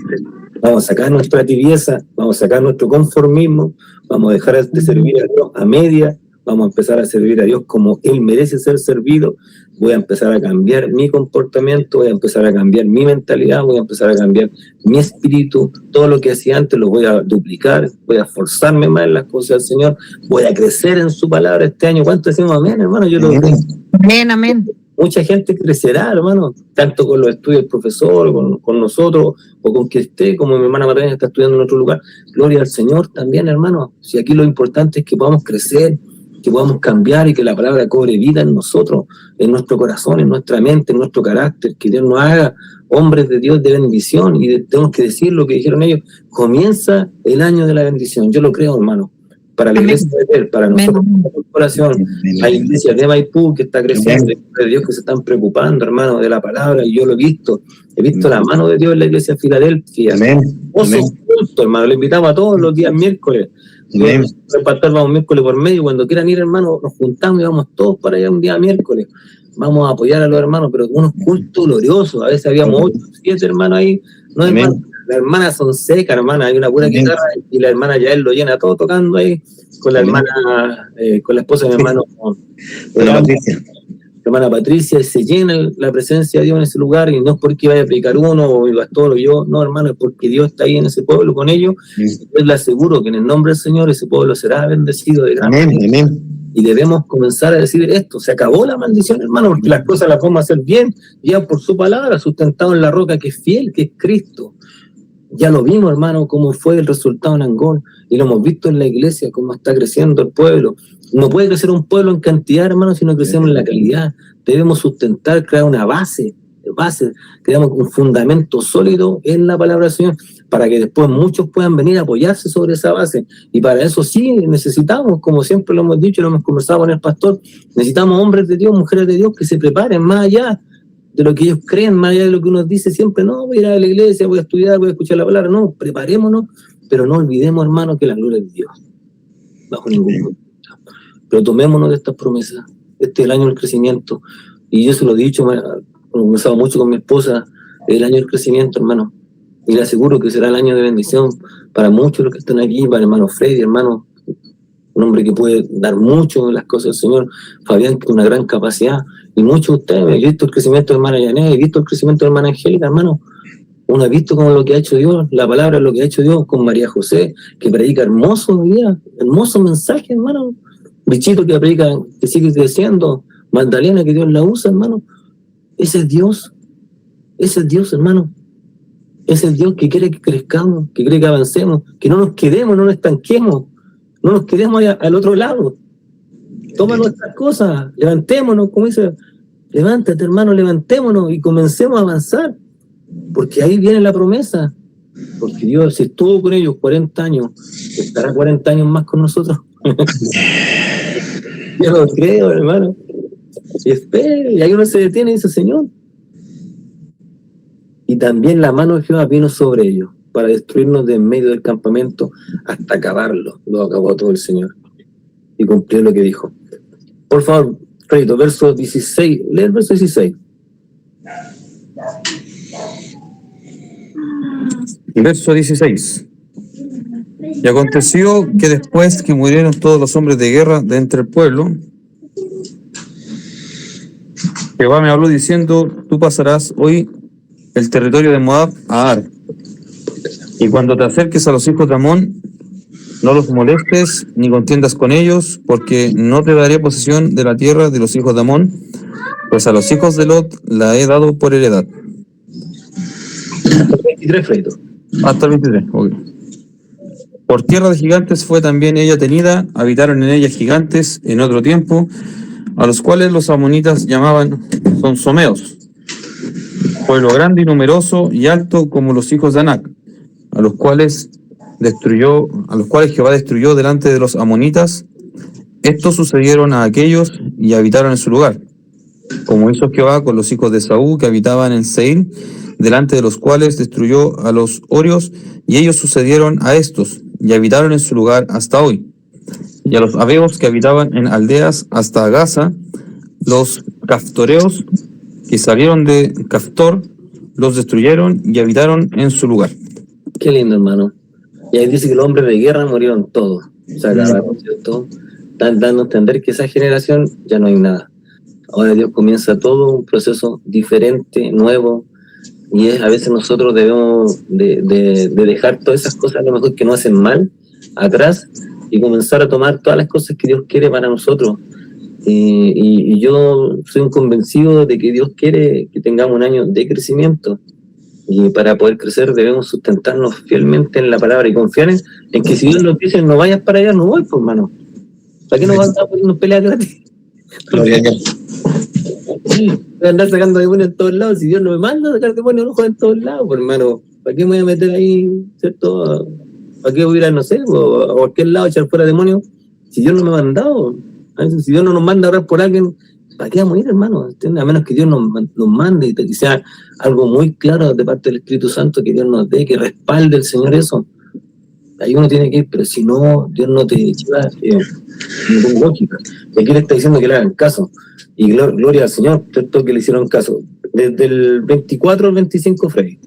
vamos a sacar nuestra tibieza, vamos a sacar nuestro conformismo, vamos a dejar de servir a Dios a media, vamos a empezar a servir a Dios como Él merece ser servido, voy a empezar a cambiar mi comportamiento, voy a empezar a cambiar mi mentalidad, voy a empezar a cambiar mi espíritu, todo lo que hacía antes lo voy a duplicar, voy a esforzarme más en las cosas del Señor, voy a crecer en su palabra este año. ¿Cuánto decimos amén, hermano? Yo lo creo. Amén, amén. Mucha gente crecerá, hermano, tanto con los estudios del profesor, con nosotros, o con que esté, como mi hermana María está estudiando en otro lugar. Gloria al Señor también, hermano. Si aquí lo importante es que podamos crecer, que podamos cambiar y que la palabra cobre vida en nosotros, en nuestro corazón, en nuestra mente, en nuestro carácter, que Dios nos haga hombres de Dios de bendición, y tenemos que decir lo que dijeron ellos, comienza el año de la bendición. Yo lo creo, hermano, para la iglesia de Él, para nosotros, la corporación, la iglesia de Maipú que está creciendo, de Dios que se están preocupando, hermano, de la palabra, y yo lo he visto la mano de Dios en la iglesia de Filadelfia. Culto, hermano, le invitamos a todos los días miércoles. El pastor vamos miércoles por medio, cuando quieran ir, hermano, nos juntamos y vamos todos para allá un día miércoles. Vamos a apoyar a los hermanos, pero unos cultos gloriosos. A veces habíamos 8 o 7 hermanos ahí. No, hermano, las hermanas son secas, hermana. Hay una pura guitarra y la hermana ya él lo llena todo tocando ahí con la hermana, con la esposa de mi hermano. Hermana Patricia, se llena la presencia de Dios en ese lugar, y no es porque vaya a predicar uno o el pastor o yo, no, hermano, es porque Dios está ahí en ese pueblo con ellos. Yo le aseguro que en el nombre del Señor ese pueblo será bendecido de gran manera. Y debemos comenzar a decir esto: se acabó la maldición, hermano, porque las cosas las vamos a hacer bien, ya por su palabra, sustentado en la roca que es fiel, que es Cristo. Ya lo vimos, hermano, cómo fue el resultado en Angol, y lo hemos visto en la iglesia, cómo está creciendo el pueblo. No puede crecer un pueblo en cantidad, hermano, si no crecemos en la calidad. Debemos sustentar, crear una base, creamos un fundamento sólido en la palabra del Señor, para que después muchos puedan venir a apoyarse sobre esa base. Y para eso sí necesitamos, como siempre lo hemos dicho, lo hemos conversado con el pastor, necesitamos hombres de Dios, mujeres de Dios, que se preparen más allá de lo que ellos creen, más allá de lo que uno dice siempre. No, voy a ir a la iglesia, voy a estudiar, voy a escuchar la palabra. No, preparémonos, pero no olvidemos, hermano, que la gloria es de Dios, bajo ningún punto. Pero tomémonos de estas promesas. Este es el año del crecimiento, y yo se lo he dicho, he conversado mucho con mi esposa, es el año del crecimiento, hermano, y le aseguro que será el año de bendición para muchos de los que están aquí, para el hermano Freddy, hermano, un hombre que puede dar mucho en las cosas del Señor, Fabián, con una gran capacidad, y muchos de ustedes. He visto el crecimiento de hermana Yané, he visto el crecimiento de hermana Angélica, hermano. Uno ha visto como lo que ha hecho Dios, la palabra, lo que ha hecho Dios con María José, que predica hermoso día, hermoso mensaje, hermano. Bichito que predica, que sigue creciendo, Magdalena, que Dios la usa, hermano. Ese es Dios, hermano. Ese es Dios que quiere que crezcamos, que quiere que avancemos, que no nos quedemos, no nos estanquemos, no nos quedemos al otro lado. Toma nuestras cosas, levantémonos, como dice, levántate, hermano, levantémonos y comencemos a avanzar, porque ahí viene la promesa, porque Dios, si estuvo con ellos 40 años, estará 40 años más con nosotros. Yo lo creo, hermano, y espera, y ahí uno se detiene y dice: Señor. Y también la mano de Jehová vino sobre ellos, para destruirnos de en medio del campamento hasta acabarlo. Lo acabó todo el Señor y cumplió lo que dijo. Por favor, Freito, verso 16, lee el verso 16. Verso 16. Y aconteció que después que murieron todos los hombres de guerra de entre el pueblo, Jehová me habló diciendo: tú pasarás hoy el territorio de Moab a Ar. Y cuando te acerques a los hijos de Amón, no los molestes ni contiendas con ellos, porque no te daré posesión de la tierra de los hijos de Amón, pues a los hijos de Lot la he dado por heredad. Hasta el 23, Freito. Hasta el 23, ok. Por tierra de gigantes fue también ella tenida, habitaron en ella gigantes en otro tiempo, a los cuales los amonitas llamaban sonsomeos, pueblo grande y numeroso y alto como los hijos de Anac, a los cuales Jehová destruyó delante de los amonitas. Estos sucedieron a aquellos y habitaron en su lugar, como hizo Jehová con los hijos de Esaú que habitaban en Seir, delante de los cuales destruyó a los horios, y ellos sucedieron a estos y habitaron en su lugar hasta hoy. Y a los abeos que habitaban en aldeas hasta Gaza, los caftoreos que salieron de Caftor, los destruyeron y habitaron en su lugar. Qué lindo, hermano. Y ahí dice que los hombres de guerra murieron todos. O sea, ¿cierto? Están dando a entender que esa generación ya no hay nada. Ahora Dios comienza todo un proceso diferente, nuevo, y a veces nosotros debemos de dejar todas esas cosas a lo mejor que no hacen mal atrás y comenzar a tomar todas las cosas que Dios quiere para nosotros. Y yo soy un convencido de que Dios quiere que tengamos un año de crecimiento, y para poder crecer debemos sustentarnos fielmente en la palabra y confiar en que si Dios nos dice no vayas para allá, no voy, pues, hermano. ¿Para qué nos van a estar poniendo peleas gratis? Gloria a Dios. Voy a andar sacando demonios en todos lados. Si Dios no me manda a sacar demonios en todos lados, pues, hermano, ¿para qué me voy a meter ahí, cierto? ¿Para qué voy a ir a, no sé, a cualquier lado a echar fuera demonios? Si Dios no me ha mandado, si Dios no nos manda a orar por alguien, ¿para qué vamos a ir, hermano? A menos que Dios nos mande y que sea algo muy claro de parte del Espíritu Santo, que Dios nos dé, que respalde el Señor eso. Ahí uno tiene que ir, pero si no, Dios no te lleva ninguna lógica. Y aquí le está diciendo que le hagan caso. Y gloria al Señor, cierto, que le hicieron caso. Desde el 24 al 25, Freddy.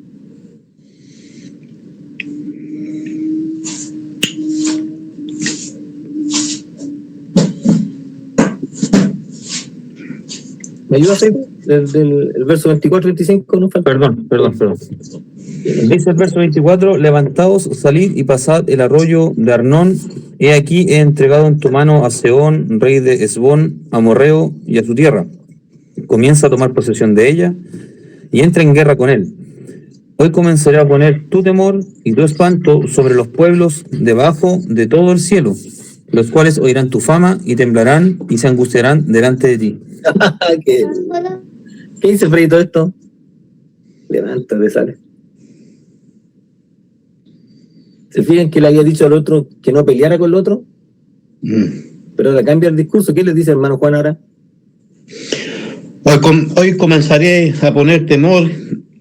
¿Me ayudas ahí? Desde el verso 24 al 25, ¿no? Perdón. Dice el verso 24: levantaos, salid y pasad el arroyo de Arnón. He aquí he entregado en tu mano a Sehón, rey de Hesbón, amorreo, y a su tierra. Comienza a tomar posesión de ella y entra en guerra con él. Hoy comenzaré a poner tu temor y tu espanto sobre los pueblos debajo de todo el cielo, los cuales oirán tu fama y temblarán y se angustiarán delante de ti. ¿Qué dice Freddy todo esto? Levántate, sale. ¿Se fijan que le había dicho al otro que no peleara con el otro? Pero ahora cambia el discurso. ¿Qué les dice hermano Juan ahora? Hoy comenzaré a poner temor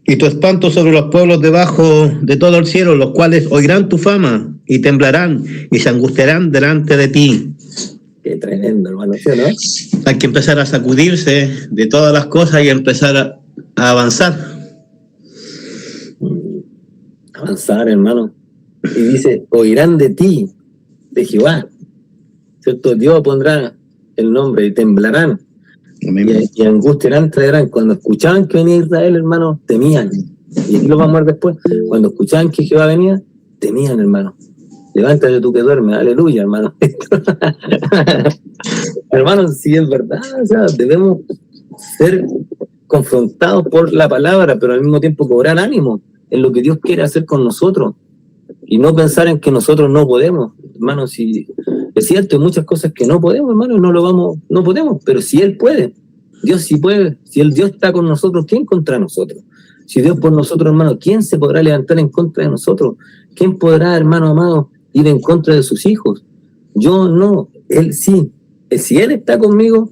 y tu espanto sobre los pueblos debajo de todo el cielo, los cuales oirán tu fama y temblarán y se angustiarán delante de ti. Qué tremendo, hermano, ¿sí o no? Hay que empezar a sacudirse de todas las cosas y empezar a avanzar. Avanzar, hermano. Y dice, oirán de ti, de Jehová. ¿Cierto? Dios pondrá el nombre y temblarán. Y angustiarán, traerán. Cuando escuchaban que venía Israel, hermano, temían. Y aquí lo vamos a ver después. Cuando escuchaban que Jehová venía, temían, hermano. Levántate tú que duermes, aleluya, hermano. Hermano, sí es verdad, o sea, debemos ser confrontados por la palabra, pero al mismo tiempo cobrar ánimo en lo que Dios quiere hacer con nosotros y no pensar en que nosotros no podemos, hermano. Si es cierto, hay muchas cosas que no podemos, hermano, no podemos, pero si Él puede, Dios sí puede. Si el Dios está con nosotros, ¿quién contra nosotros? Si Dios por nosotros, hermano, ¿quién se podrá levantar en contra de nosotros? ¿Quién podrá, hermano amado, ir en contra de sus hijos? Yo no, Él sí. Si Él está conmigo,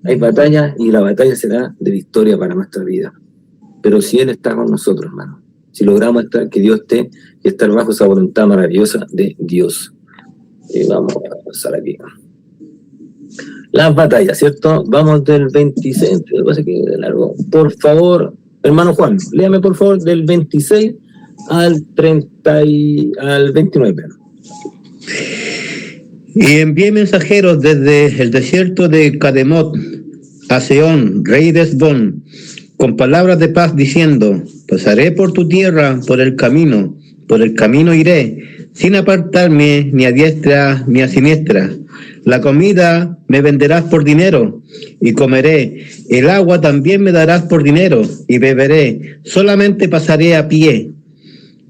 hay batalla y la batalla será de victoria para nuestra vida. Pero si Él está con nosotros, hermano, si logramos que Dios esté y estar bajo esa voluntad maravillosa de Dios. Y vamos a pasar aquí. Las batallas, ¿cierto? Vamos del 26, me parece que de largo. Por favor, hermano Juan, léame por favor del 26 al 30 al 29. Y envié mensajeros desde el desierto de Cademot a Seón, rey de Esbón, con palabras de paz diciendo: pasaré por tu tierra, por el camino iré, sin apartarme ni a diestra ni a siniestra. La comida me venderás por dinero y comeré, el agua también me darás por dinero y beberé, solamente pasaré a pie,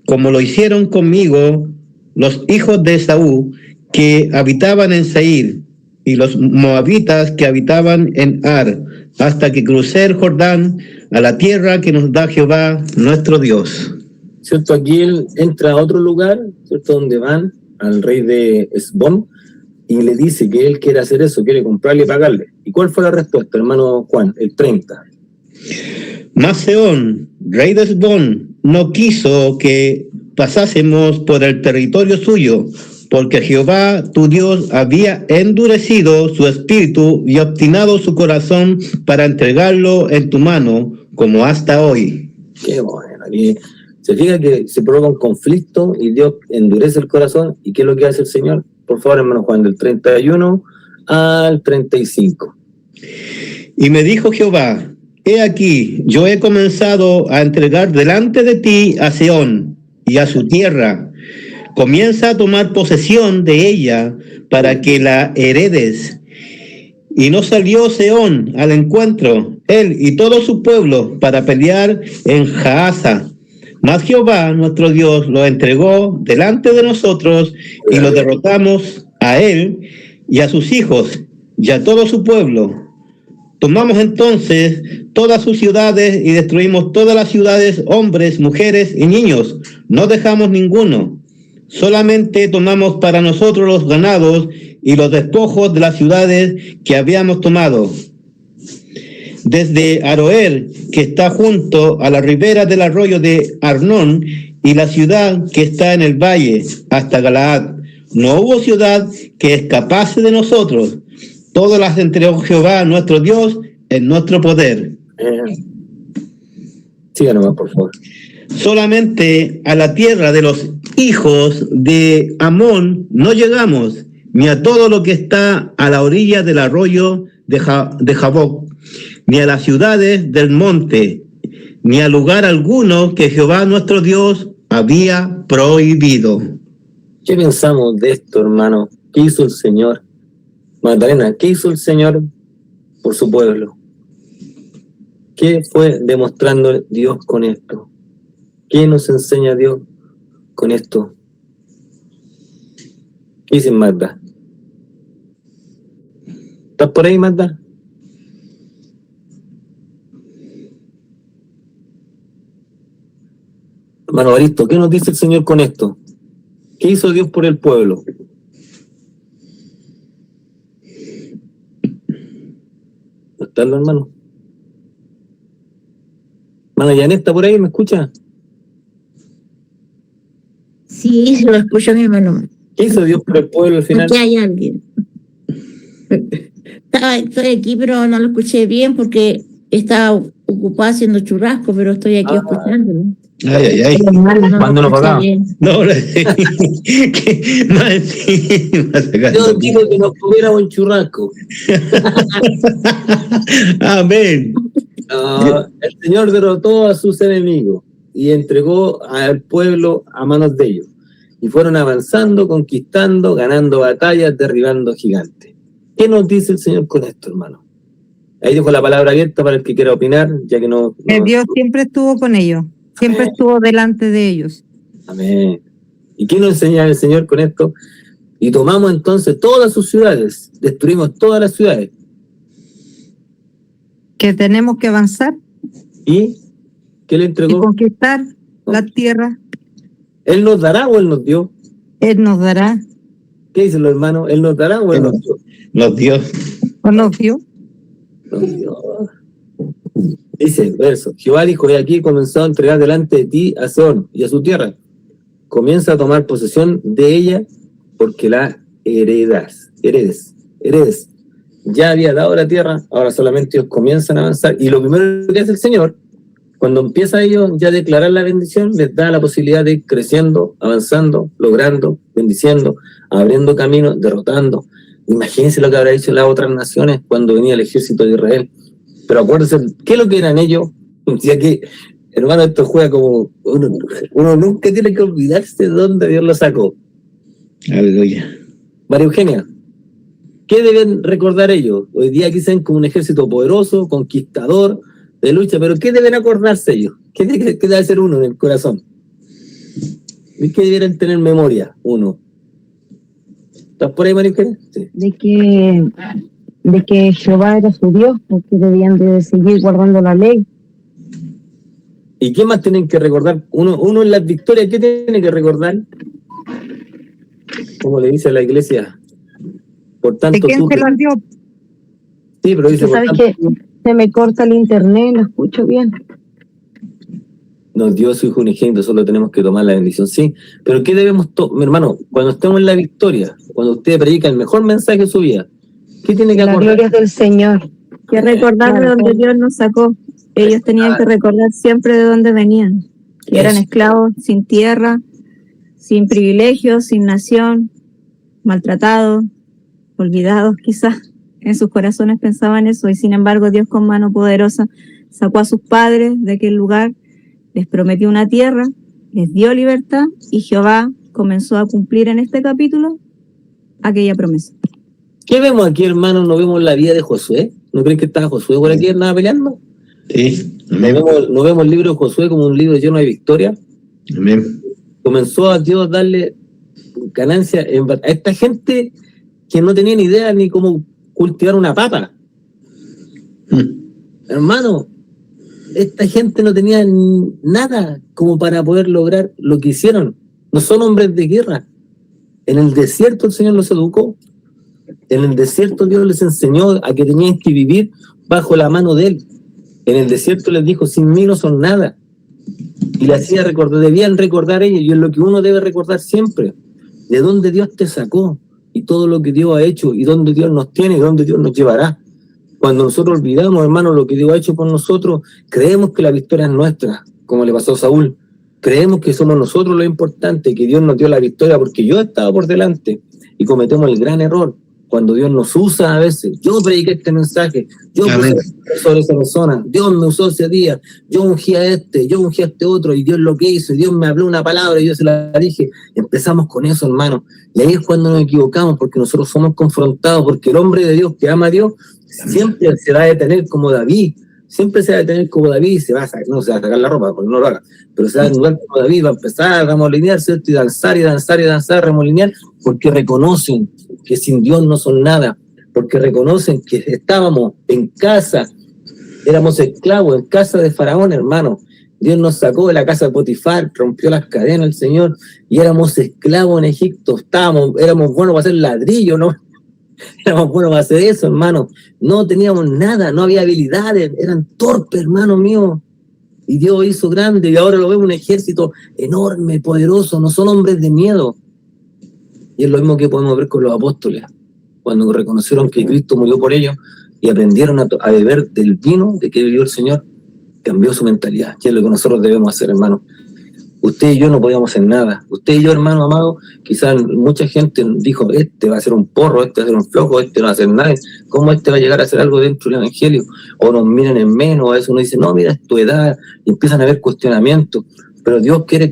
como lo hicieron conmigo los hijos de Esaú que habitaban en Seir y los moabitas que habitaban en Ar, hasta que crucé el Jordán a la tierra que nos da Jehová nuestro Dios. ¿Cierto? Aquí él entra a otro lugar, ¿cierto? Donde van al rey de Esbón y le dice que él quiere hacer eso, quiere comprarle y pagarle. ¿Y cuál fue la respuesta, hermano Juan? El 30. Mas Seón, rey de Esbón, no quiso que pasásemos por el territorio suyo, porque Jehová tu Dios había endurecido su espíritu y obstinado su corazón para entregarlo en tu mano, como hasta hoy. Qué bueno. Aquí se fija que se provoca un conflicto y Dios endurece el corazón. ¿Y qué es lo que hace el Señor? Por favor, hermano Juan, del 31 al 35. Y me dijo Jehová: he aquí, yo he comenzado a entregar delante de ti a Seón y a su tierra. Comienza a tomar posesión de ella para que la heredes. Y no salió Seón al encuentro, él y todo su pueblo, para pelear en Jaasa. Mas Jehová, nuestro Dios, lo entregó delante de nosotros y lo derrotamos a él y a sus hijos y a todo su pueblo. Tomamos entonces todas sus ciudades y destruimos todas las ciudades, hombres, mujeres y niños. No dejamos ninguno. Solamente tomamos para nosotros los ganados y los despojos de las ciudades que habíamos tomado. Desde Aroer, que está junto a la ribera del arroyo de Arnón, y la ciudad que está en el valle, hasta Galaad. No hubo ciudad que escapase de nosotros. Todas las entregó Jehová, nuestro Dios, en nuestro poder. Síganos, por favor. Solamente a la tierra de los hijos de Amón no llegamos, ni a todo lo que está a la orilla del arroyo de Jaboc, ni a las ciudades del monte, ni a lugar alguno que Jehová nuestro Dios había prohibido. ¿Qué pensamos de esto, hermano? ¿Qué hizo el Señor? Magdalena, ¿qué hizo el Señor por su pueblo? ¿Qué fue demostrando Dios con esto? ¿Qué nos enseña Dios con esto? ¿Qué dice Magda? ¿Estás por ahí, Magda? Hermano Baristo, ¿qué nos dice el Señor con esto? ¿Qué hizo Dios por el pueblo? ¿No está, hermano? Hermana Janet, ¿está por ahí? ¿Me escucha? Sí, lo escucho, mi hermano. ¿Qué hizo Dios por el pueblo al final? Aquí hay alguien. Estoy aquí, pero no lo escuché bien porque estaba ocupada haciendo churrasco, pero estoy aquí escuchándolo. Ay. Mándanos para acá. No, ¿qué más? Yo digo que nos comiéramos un churrasco. Amén. El Señor derrotó a sus enemigos y entregó al pueblo a manos de ellos. Y fueron avanzando, conquistando, ganando batallas, derribando gigantes. ¿Qué nos dice el Señor con esto, hermano? Ahí dejo la palabra abierta para el que quiera opinar, ya que no... Dios siempre estuvo con ellos, siempre estuvo delante de ellos. Amén. ¿Y qué nos enseña el Señor con esto? Y tomamos entonces todas sus ciudades, destruimos todas las ciudades. Que tenemos que avanzar ¿Y qué le entregó? y conquistar la tierra. ¿Él nos dará o Él nos dio? Él nos dará. ¿Qué dicen los hermanos? ¿Él nos dará o Él nos dio? Nos dio. ¿O nos dio? Nos dio. Dice, verso, Jehová dijo, he aquí comenzó a entregar delante de ti a Seón y a su tierra. Comienza a tomar posesión de ella porque la heredes. Ya había dado la tierra, ahora solamente ellos comienzan a avanzar. Y lo primero que hace el Señor, cuando empieza a ellos ya a declarar la bendición, les da la posibilidad de ir creciendo, avanzando, logrando, bendiciendo, abriendo caminos, derrotando. Imagínense lo que habrá hecho las otras naciones cuando venía el ejército de Israel. Pero acuérdense, ¿qué es lo que eran ellos? Ya que, hermano, esto juega como... Uno nunca tiene que olvidarse de dónde Dios lo sacó. Aleluya. María Eugenia, ¿qué deben recordar ellos? Hoy día aquí se ven como un ejército poderoso, conquistador, de lucha, pero ¿qué deben acordarse ellos? ¿Qué debe ser uno en el corazón? ¿Y qué deben tener memoria uno? ¿Estás por ahí, María Eugenia? Sí. De que Jehová era su Dios, porque debían de seguir guardando la ley. ¿Y qué más tienen que recordar? Uno en las victorias, ¿qué tiene que recordar? Como le dice a la iglesia, por tanto ¿De quién tú... se las dio? Sí, pero dice... ¿Sabes que se me corta el internet? No escucho bien. Nos dio su Hijo unigénito, solo tenemos que tomar la bendición, sí. Pero ¿qué debemos, mi hermano, cuando estemos en la victoria, cuando usted predica el mejor mensaje de su vida, ¿qué tiene que La acordar? gloria del Señor. Que recordar de donde Dios nos sacó. Ellos tenían que recordar siempre de dónde venían. Que eran esclavos, sin tierra, sin privilegios, sin nación, maltratados, olvidados quizás. En sus corazones pensaban eso, y sin embargo Dios con mano poderosa sacó a sus padres de aquel lugar, les prometió una tierra, les dio libertad, y Jehová comenzó a cumplir en este capítulo aquella promesa. ¿Qué vemos aquí, hermano? ¿No vemos la vida de Josué? ¿No creen que estaba Josué por aquí, andaba peleando? Sí. ¿No vemos el libro de Josué como un libro lleno de victoria? Amén. Comenzó a Dios darle ganancia a esta gente que no tenía ni idea ni cómo cultivar una papa. Hermano, esta gente no tenía nada como para poder lograr lo que hicieron. No son hombres de guerra. En el desierto el Señor los educó. En el desierto Dios les enseñó a que tenían que vivir bajo la mano de Él. En el desierto les dijo, sin mí no son nada. Y le hacía recordar, debían recordar ellos, y es lo que uno debe recordar siempre, de dónde Dios te sacó, y todo lo que Dios ha hecho, y dónde Dios nos tiene, y dónde Dios nos llevará. Cuando nosotros olvidamos, hermano, lo que Dios ha hecho por nosotros, creemos que la victoria es nuestra, como le pasó a Saúl. Creemos que somos nosotros lo importante, que Dios nos dio la victoria porque yo estaba por delante, y cometemos el gran error cuando Dios nos usa a veces. Yo prediqué este mensaje, yo puse sobre esa persona, Dios me usó ese día, yo ungí a este, yo ungí a este otro, y Dios lo que hizo, y Dios me habló una palabra y yo se la dije. Empezamos con eso, hermano, y ahí es cuando nos equivocamos, porque nosotros somos confrontados, porque el hombre de Dios que ama a Dios siempre se va a detener como David, siempre se va a detener como David, no se va a sacar la ropa porque no lo haga, pero se va a detener como David, va a empezar a remolinearse y danzar y danzar y danzar, remolinear, porque reconocen que sin Dios no son nada, porque reconocen que estábamos en casa, éramos esclavos en casa de Faraón, hermano. Dios nos sacó de la casa de Potifar, rompió las cadenas el Señor, y éramos esclavos en Egipto, éramos buenos para hacer ladrillo, ¿no? Éramos buenos para hacer eso, hermano. No teníamos nada, no había habilidades, eran torpes, hermano mío. Y Dios hizo grande, y ahora lo vemos un ejército enorme, poderoso, no son hombres de miedo. Y es lo mismo que podemos ver con los apóstoles, cuando reconocieron que Cristo murió por ellos y aprendieron a beber del vino de que vivió el Señor, cambió su mentalidad, que es lo que nosotros debemos hacer, hermano. Usted y yo no podíamos hacer nada. Usted y yo, hermano amado, quizás mucha gente dijo, este va a ser un porro, este va a ser un flojo, este no va a hacer nada. ¿Cómo este va a llegar a hacer algo dentro del Evangelio? O nos miran en menos, o a eso uno dice, no, mira, es tu edad, y empiezan a haber cuestionamientos. Pero Dios quiere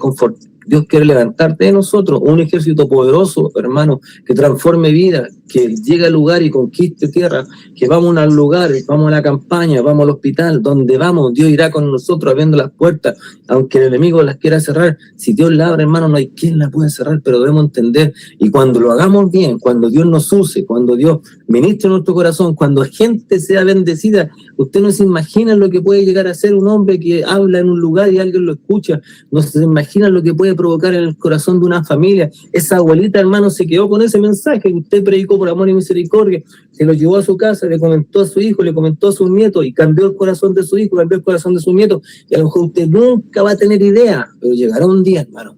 Dios quiere levantar de nosotros un ejército poderoso, hermano, que transforme vidas, que llegue al lugar y conquiste tierra, que vamos al lugar, vamos a la campaña, vamos al hospital, donde vamos, Dios irá con nosotros abriendo las puertas, aunque el enemigo las quiera cerrar. Si Dios la abre, hermano, no hay quien la pueda cerrar, pero debemos entender, y cuando lo hagamos bien, cuando Dios nos use, cuando Dios ministre nuestro corazón, cuando gente sea bendecida, usted no se imagina lo que puede llegar a ser un hombre que habla en un lugar y alguien lo escucha, no se imagina lo que puede provocar en el corazón de una familia. Esa abuelita, hermano, se quedó con ese mensaje que usted predicó por amor y misericordia, se lo llevó a su casa, le comentó a su hijo, le comentó a sus nietos y cambió el corazón de su hijo, cambió el corazón de sus nietos, y a lo mejor usted nunca va a tener idea, pero llegará un día, hermano,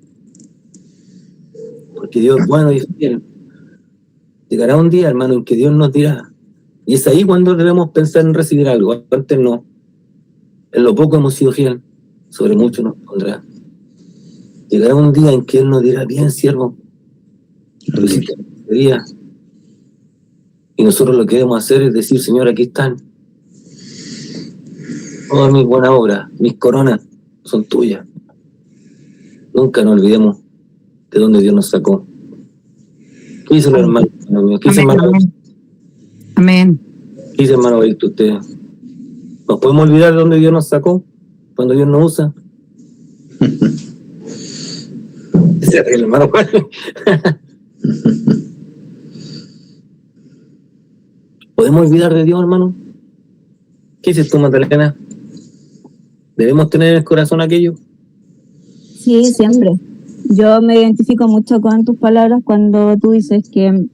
porque Dios es bueno y es fiel. Llegará un día, hermano, en que Dios nos dirá. Y es ahí cuando debemos pensar en recibir algo. Antes no. En lo poco hemos sido fieles, sobre mucho nos pondrá. Llegará un día en que Él nos dirá, bien, siervo, lo hiciste este día. Y nosotros lo que debemos hacer es decir, Señor, aquí están. Todas mis buenas obras, mis coronas, son tuyas. Nunca nos olvidemos de dónde Dios nos sacó. ¿Qué dice el hermano? ¿Qué dice hermano? Amén. ¿Qué dice hermano Víctor? Usted? ¿Nos podemos olvidar de dónde Dios nos sacó? Cuando Dios nos usa. Se ríe el hermano. ¿Podemos olvidar de Dios, hermano? ¿Qué dices tú, Magdalena? ¿Debemos tener en el corazón aquello? Sí, siempre. Yo me identifico mucho con tus palabras cuando tú dices que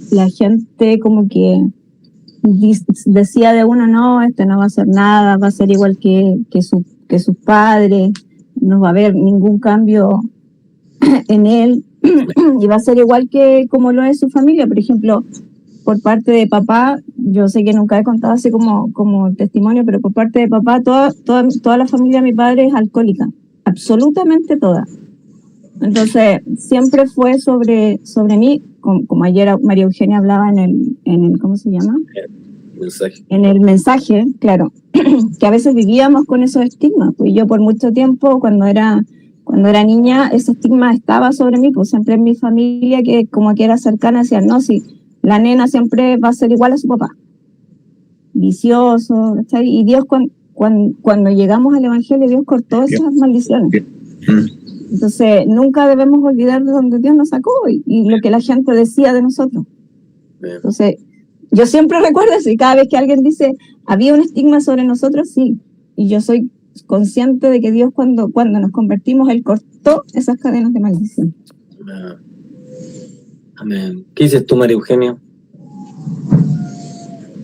la gente como que decía de uno, no, este no va a hacer nada, va a ser igual que sus padres, no va a haber ningún cambio en él y va a ser igual que como lo es su familia. Por ejemplo, por parte de papá, yo sé que nunca he contado así como testimonio, pero por parte de papá, toda la familia de mi padre es alcohólica, absolutamente toda. Entonces, siempre fue sobre mí, como ayer María Eugenia hablaba en el ¿cómo se llama? Mensaje. En el mensaje, claro, que a veces vivíamos con esos estigmas. Pues yo por mucho tiempo, cuando era niña, ese estigma estaba sobre mí, pues siempre en mi familia, que como que era cercana, decían, no, si la nena siempre va a ser igual a su papá, vicioso, ¿está? Y Dios, cuando llegamos al Evangelio, Dios cortó esas maldiciones. Entonces, nunca debemos olvidar de donde Dios nos sacó y lo que la gente decía de nosotros. Entonces, yo siempre recuerdo eso y cada vez que alguien dice, había un estigma sobre nosotros, sí. Y yo soy consciente de que Dios cuando nos convertimos, Él cortó esas cadenas de maldición. Amén. ¿Qué dices tú, María Eugenia?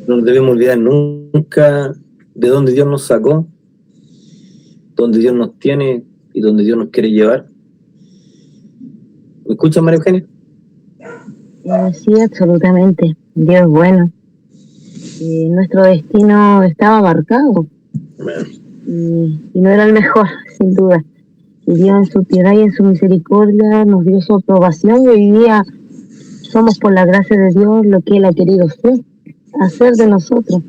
No nos debemos olvidar nunca de dónde Dios nos sacó, dónde Dios nos tiene y dónde Dios nos quiere llevar. ¿Me escuchas, María Eugenia? Sí, absolutamente. Dios es bueno. Nuestro destino estaba marcado y no era el mejor, sin duda. Y Dios en su piedad y en su misericordia nos dio su aprobación y hoy día somos por la gracia de Dios lo que Él ha querido hacer de nosotros.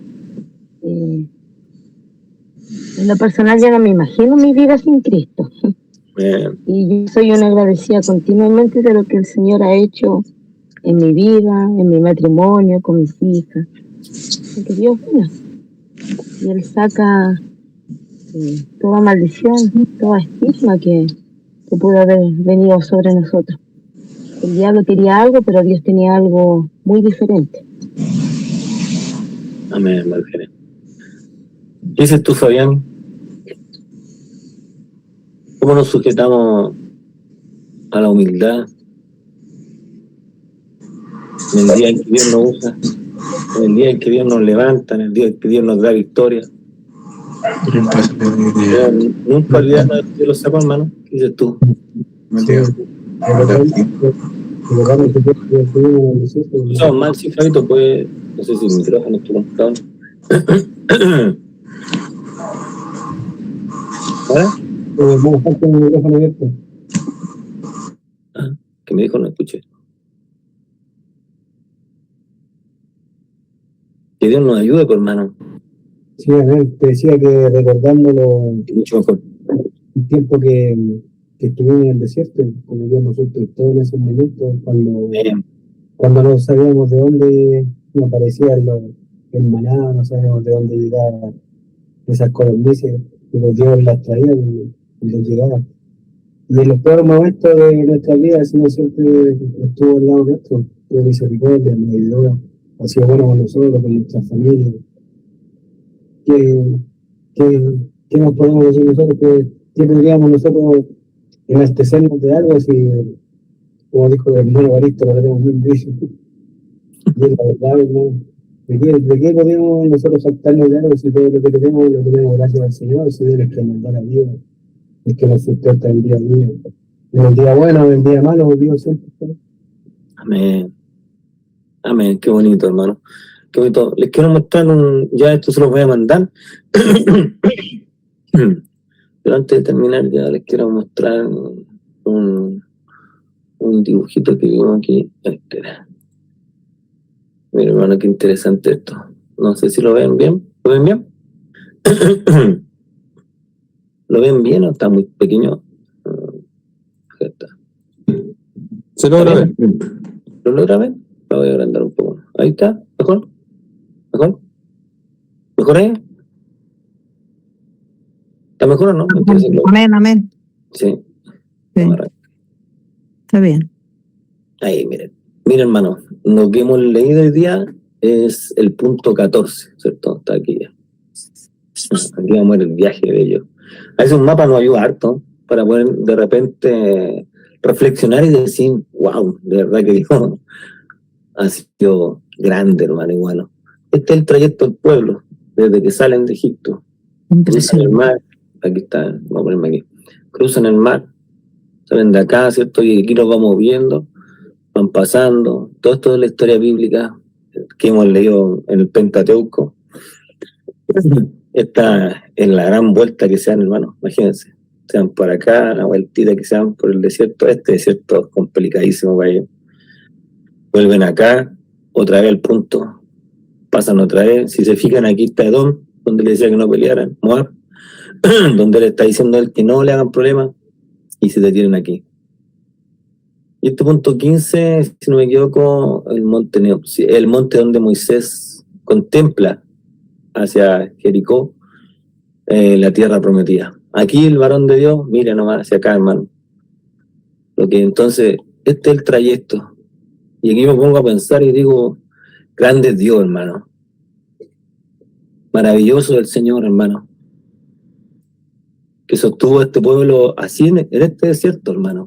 En lo personal ya no me imagino mi vida sin Cristo. Y yo soy una agradecida continuamente de lo que el Señor ha hecho en mi vida, en mi matrimonio, con mis hijas. Porque Dios es bueno. Y Él saca toda maldición, toda estigma que pudo haber venido sobre nosotros. El diablo quería algo, pero Dios tenía algo muy diferente. Amén, María Eugenia. ¿Qué dices tú, Fabián? ¿Cómo nos sujetamos a la humildad en el día en que Dios nos usa, en el día en que Dios nos levanta, en el día en que Dios nos da victoria? Nunca olvidarnos de Dios los sacó, hermano. ¿Qué dices tú? Escuchamos mal, sí, Fabito, pues, no sé si el micrófono es tu computador. ¿Ahora? Que me dijo, no escuché. Que Dios nos ayude, pues, hermano. Sí, te decía que recordándolo Mucho mejor. el tiempo que estuvimos en el desierto, como Dios nos soltó todos esos momentos, cuando no sabíamos de dónde nos aparecían el maná, no sabíamos de dónde llegaban esas codornices, pero Dios las traía y nos llegaba. Y en los peores momentos de nuestra vida, el Señor siempre estuvo al lado nuestro, tuvo misericordia, nos ayudó, ha sido bueno con nosotros, con nuestra familia. ¿Qué nos podemos decir nosotros? ¿Qué podríamos nosotros enaltecernos de algo si, como dijo el hermano Baristo, lo tenemos muy difícil? Y es la verdad, hermano. ¿De qué podemos nosotros saltarnos de algo si todo lo que tenemos lo tenemos gracias al Señor? Si Él es que nos da la vida, es que nos sustenta el día a día. En el día bueno, en el día malo, Dios siempre. Amén. Amén. Qué bonito, hermano. Qué bonito. Les quiero mostrar ya esto se los voy a mandar. Pero antes de terminar, ya les quiero mostrar un dibujito que vimos aquí. Espera. Mira, hermano, qué interesante esto. No sé si lo ven bien. ¿Lo ven bien? ¿Lo ven bien o está muy pequeño? Se logra ver. ¿Lo logra ver? Lo voy a agrandar un poco. Ahí está. ¿Mejor? ¿Mejor? ¿Mejor ahí? ¿Está mejor o no? Amén, amén. Sí. Sí. Está bien. Ahí, miren. Miren, hermano, lo que hemos leído hoy día es el punto 14, ¿cierto? Está aquí ya. Aquí vamos a ver el viaje de ellos. A veces un mapa nos ayuda harto para poder de repente reflexionar y decir, wow, de verdad que Dios ha sido grande, hermano, igual. Este es el trayecto del pueblo, desde que salen de Egipto. Cruzan el mar, aquí está, vamos a ponerme aquí. Cruzan el mar, salen de acá, ¿cierto? Y aquí nos vamos viendo, van pasando. Todo esto es la historia bíblica que hemos leído en el Pentateuco. Esta es la gran vuelta que se dan, hermano, imagínense. Se dan por acá, la vueltita que se dan por el desierto. Este desierto es complicadísimo para ellos. Vuelven acá, otra vez al punto, pasan otra vez. Si se fijan, aquí está Edom, donde le decía que no pelearan, Moab, donde le está diciendo a él que no le hagan problema, y se detienen aquí. Y este punto 15, si no me equivoco, el monte donde Moisés contempla hacia Jericó la tierra prometida. Aquí el varón de Dios mira nomás hacia acá, hermano. Lo que entonces, este es el trayecto. Y aquí me pongo a pensar y digo, grande es Dios, hermano. Maravilloso el Señor, hermano. Que sostuvo a este pueblo así en este desierto, hermano.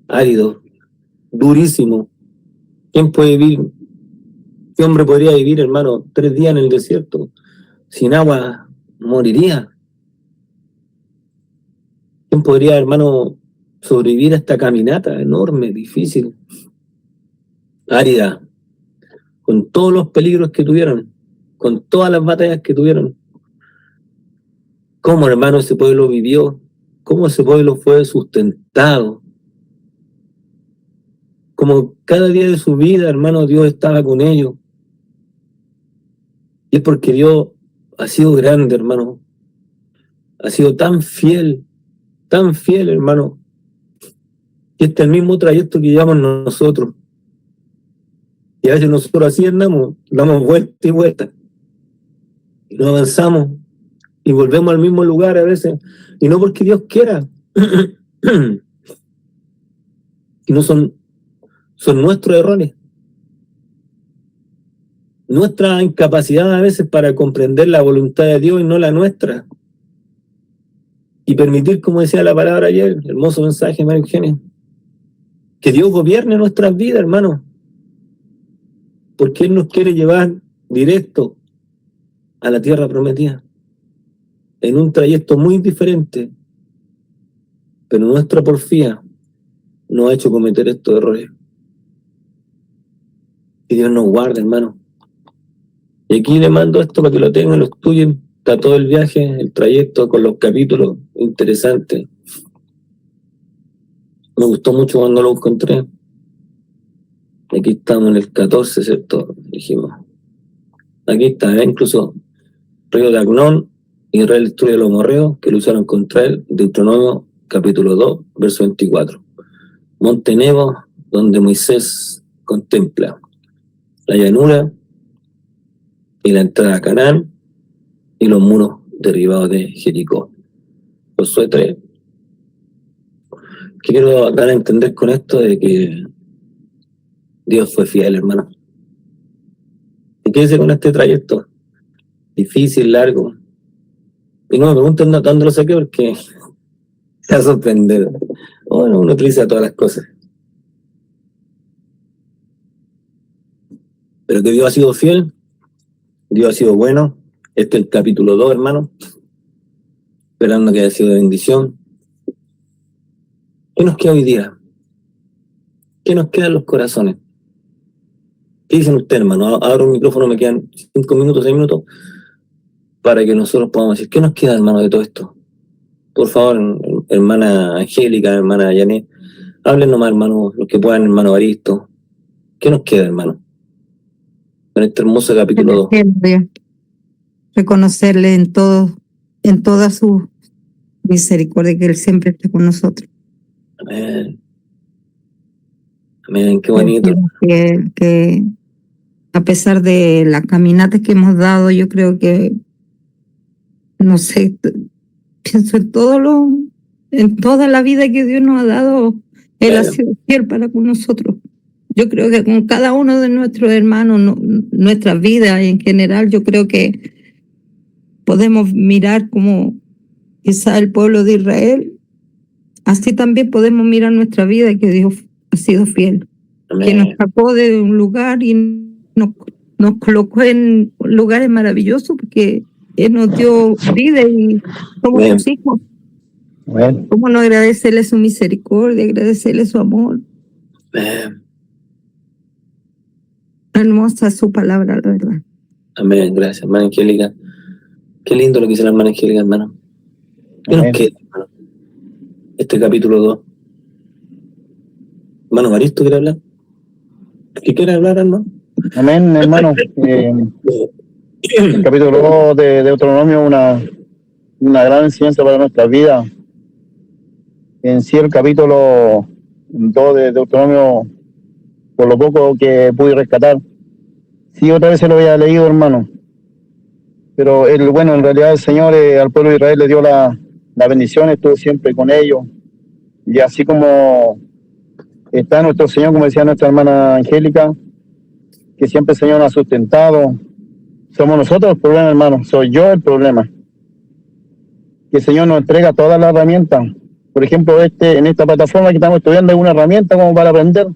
Árido, durísimo. ¿Quién puede vivir? ¿Qué hombre podría vivir, hermano, 3 días en el desierto? Sin agua, moriría. ¿Quién podría, hermano, sobrevivir a esta caminata enorme, difícil, árida, con todos los peligros que tuvieron, con todas las batallas que tuvieron? ¿Cómo, hermano, ese pueblo vivió? ¿Cómo ese pueblo fue sustentado? Como cada día de su vida, hermano, Dios estaba con ellos. Y es porque Dios ha sido grande, hermano. Ha sido tan fiel, hermano. Y este es el mismo trayecto que llevamos nosotros. Y a veces nosotros así andamos, damos vuelta y vuelta. Y no avanzamos. Y volvemos al mismo lugar a veces. Y no porque Dios quiera. Y no son nuestros errores. Nuestra incapacidad a veces para comprender la voluntad de Dios y no la nuestra. Y permitir, como decía la palabra ayer, hermoso mensaje, María Eugenia, que Dios gobierne nuestras vidas, hermano. Porque Él nos quiere llevar directo a la tierra prometida. En un trayecto muy diferente. Pero nuestra porfía nos ha hecho cometer estos errores. Que Dios nos guarde, hermano. Y aquí le mando esto para que lo tengan, lo estudien. Está todo el viaje, el trayecto con los capítulos interesantes. Me gustó mucho cuando lo encontré. Aquí estamos en el 14, ¿cierto? Dijimos. Aquí está, incluso río de Agnón, Israel destruye a los morreos que lucharon contra él. Deuteronomio capítulo 2, verso 24. Monte Nebo, donde Moisés contempla la llanura y la entrada a Canaán y los muros derribados de Jericó. Josué 3. ¿Qué quiero dar a entender con esto? De que Dios fue fiel, hermano. Y quédese con este trayecto. Difícil, largo. Y no me pregunten dónde lo saqué porque se va a sorprender. Bueno, uno utiliza todas las cosas. Pero que Dios ha sido fiel, Dios ha sido bueno. Este es el capítulo 2, hermano. Esperando que haya sido de bendición. ¿Qué nos queda hoy día? ¿Qué nos queda en los corazones? ¿Qué dicen ustedes, hermano? Abro un micrófono, me quedan 5 minutos, 6 minutos, para que nosotros podamos decir, ¿qué nos queda, hermano, de todo esto? Por favor, hermana Angélica, hermana Yané, hablen nomás, hermano, los que puedan, hermano Evaristo. ¿Qué nos queda, hermano? En este hermoso capítulo 2. Reconocerle en toda su misericordia, que Él siempre está con nosotros. Amén. Amén, qué bonito. Que a pesar de las caminatas que hemos dado, yo creo que, no sé, pienso en toda la vida que Dios nos ha dado, Él ha sido fiel para con nosotros. Yo creo que con cada uno de nuestros hermanos, nuestras vidas en general, yo creo que podemos mirar como quizá el pueblo de Israel, así también podemos mirar nuestra vida, que Dios ha sido fiel. Amén. Que nos sacó de un lugar y nos colocó en lugares maravillosos, porque Él nos dio vida y somos sus hijos. Amén. ¿Cómo no agradecerle su misericordia, agradecerle su amor? Amén. Hermosa su palabra, la verdad. Amén, gracias, hermana Angélica. Qué lindo lo que dice la hermana Angélica, hermano. ¿Qué nos queda, hermano? Este capítulo 2. Hermano Evaristo, ¿quiere hablar? ¿Qué quiere hablar, hermano? Amén, hermano. El capítulo 2 de Deuteronomio es una gran enseñanza para nuestra vida. En sí, el capítulo 2 de Deuteronomio, por lo poco que pude rescatar, sí, otra vez se lo había leído, hermano. Pero en realidad el Señor al pueblo de Israel le dio la bendición, estuvo siempre con ellos. Y así como está nuestro Señor, como decía nuestra hermana Angélica, que siempre el Señor nos ha sustentado. Somos nosotros el problema, hermano. Soy yo el problema. Que el Señor nos entrega todas las herramientas. Por ejemplo, en esta plataforma que estamos estudiando hay una herramienta como para aprender.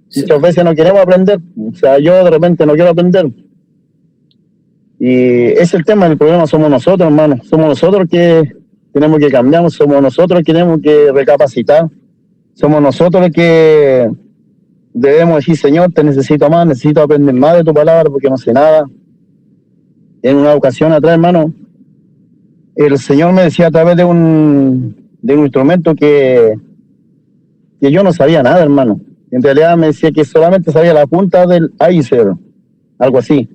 Sí. Muchas veces no queremos aprender. O sea, yo de repente no quiero aprender. Y ese es el tema, el problema somos nosotros, hermano. Somos nosotros que tenemos que cambiar, somos nosotros que tenemos que recapacitar. Somos nosotros que debemos decir, Señor, te necesito más, necesito aprender más de tu palabra porque no sé nada. En una ocasión atrás, hermano, el Señor me decía a través de un instrumento que yo no sabía nada, hermano. En realidad me decía que solamente sabía la punta del iceberg, algo así.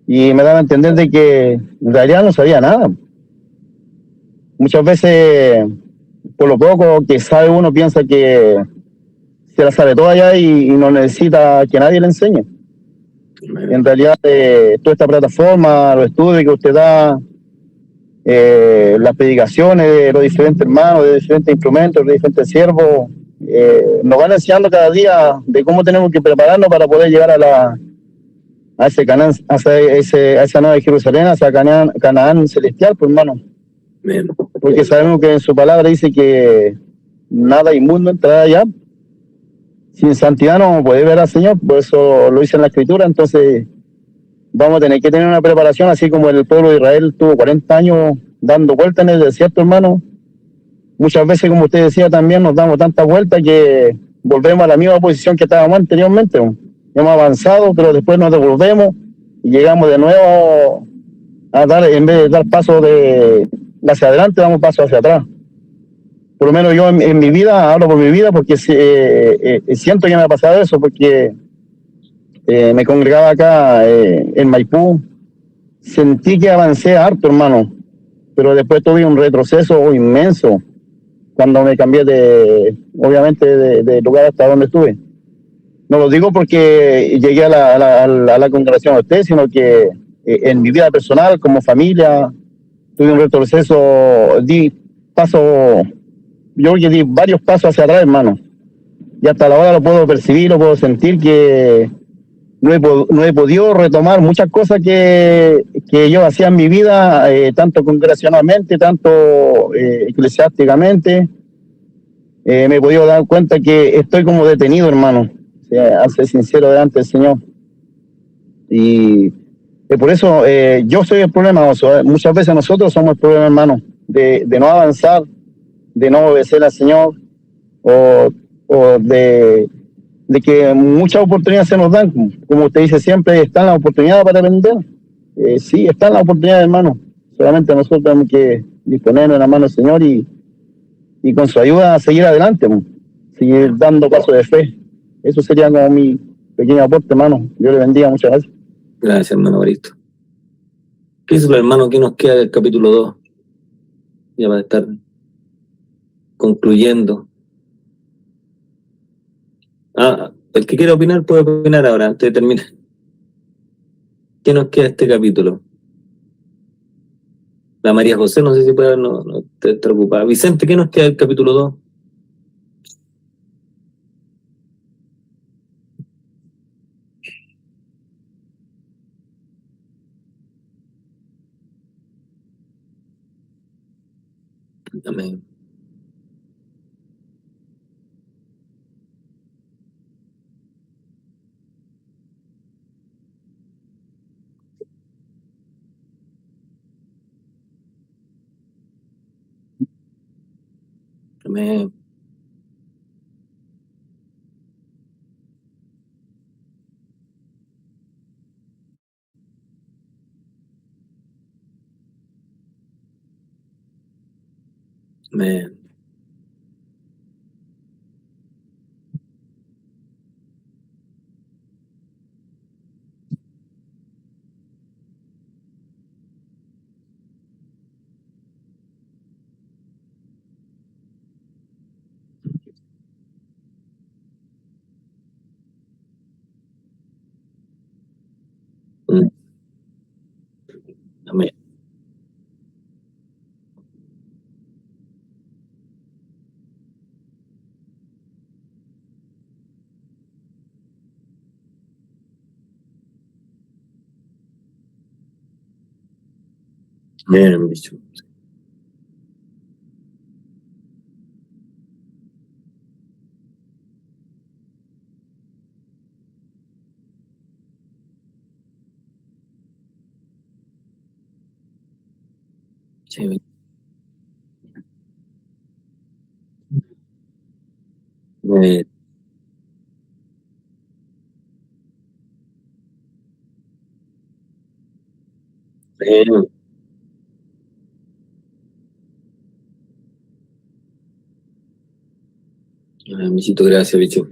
Y me daba a entender de que en realidad no sabía nada. Muchas veces, por lo poco que sabe uno, piensa que se la sabe toda ya y no necesita que nadie le enseñe. En realidad, toda esta plataforma, los estudios que usted da, las predicaciones de los diferentes hermanos, de diferentes instrumentos, de diferentes siervos, nos van enseñando cada día de cómo tenemos que prepararnos para poder llegar a ese Canaán, a esa nueva Jerusalén, a esa Canaán celestial, pues, hermano. Bien. Porque sabemos que en su palabra dice que nada inmundo entrará allá. Sin santidad no puede ver al Señor, por eso lo dice en la Escritura. Entonces vamos a tener que tener una preparación, así como el pueblo de Israel tuvo 40 años dando vueltas en el desierto, hermano. Muchas veces, como usted decía, también nos damos tantas vueltas que volvemos a la misma posición que estábamos anteriormente. Hemos avanzado, pero después nos devolvemos y llegamos de nuevo a dar, en vez de dar paso hacia adelante, damos paso hacia atrás. Por lo menos yo en mi vida, hablo por mi vida, porque siento que me ha pasado eso, porque me congregaba acá en Maipú, sentí que avancé harto, hermano, pero después tuve un retroceso inmenso cuando me cambié obviamente de lugar hasta donde estuve. No lo digo porque llegué a la congregación de usted, sino que en mi vida personal, como familia, tuve un retroceso, yo creo que di varios pasos hacia atrás, hermano. Y hasta la hora lo puedo percibir, lo puedo sentir que no he podido retomar muchas cosas que yo hacía en mi vida, tanto congregacionalmente, tanto eclesiásticamente. Me he podido dar cuenta que estoy como detenido, hermano, o sea, a ser sincero delante del Señor. Y por eso yo soy el problema, muchas veces nosotros somos el problema, hermano, de no avanzar, de no obedecer al Señor, o de que muchas oportunidades se nos dan, como usted dice siempre, están las oportunidades para aprender. Sí, están las oportunidades, hermano, solamente nosotros tenemos que disponernos en la mano del Señor y con su ayuda seguir adelante, seguir dando pasos de fe. Eso sería como mi pequeño aporte, hermano. Dios le bendiga, muchas gracias. Gracias, hermano Baristo. ¿Qué dice, hermano? ¿Qué nos queda del capítulo 2? Ya va a estar concluyendo. El que quiera opinar puede opinar ahora, antes de terminar. ¿Qué nos queda de este capítulo? La María José, no sé si puede, no estar ocupada. Vicente, ¿qué nos queda del capítulo 2? Amén. Amén. Amén. Amén. Bien, bicho. Sí. Bien. Misito, gracias, bicho.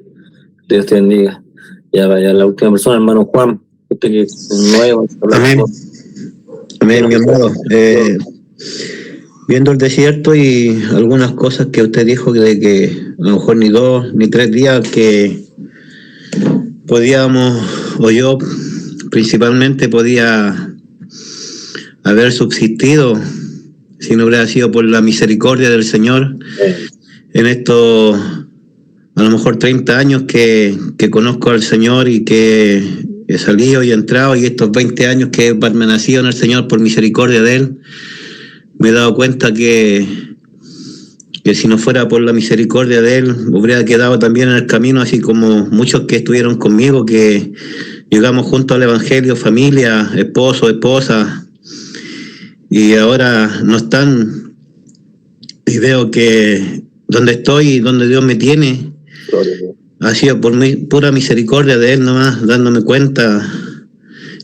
Dios te bendiga. Ya vaya la última persona, hermano Juan. Usted que es nuevo. Amén. Amén, mi amado. Viendo el desierto y algunas cosas que usted dijo de que a lo mejor ni 2 ni 3 días que podíamos, o yo principalmente podía haber subsistido si no hubiera sido por la misericordia del Señor. En estos a lo mejor 30 años que conozco al Señor y que he salido y entrado, y estos 20 años que he permanecido en el Señor por misericordia de Él, me he dado cuenta que si no fuera por la misericordia de Él, hubiera quedado también en el camino, así como muchos que estuvieron conmigo, que llegamos juntos al Evangelio, familia, esposo, esposa, y ahora no están. Y veo que donde estoy y donde Dios me tiene ha sido por pura misericordia de Él nomás, dándome cuenta.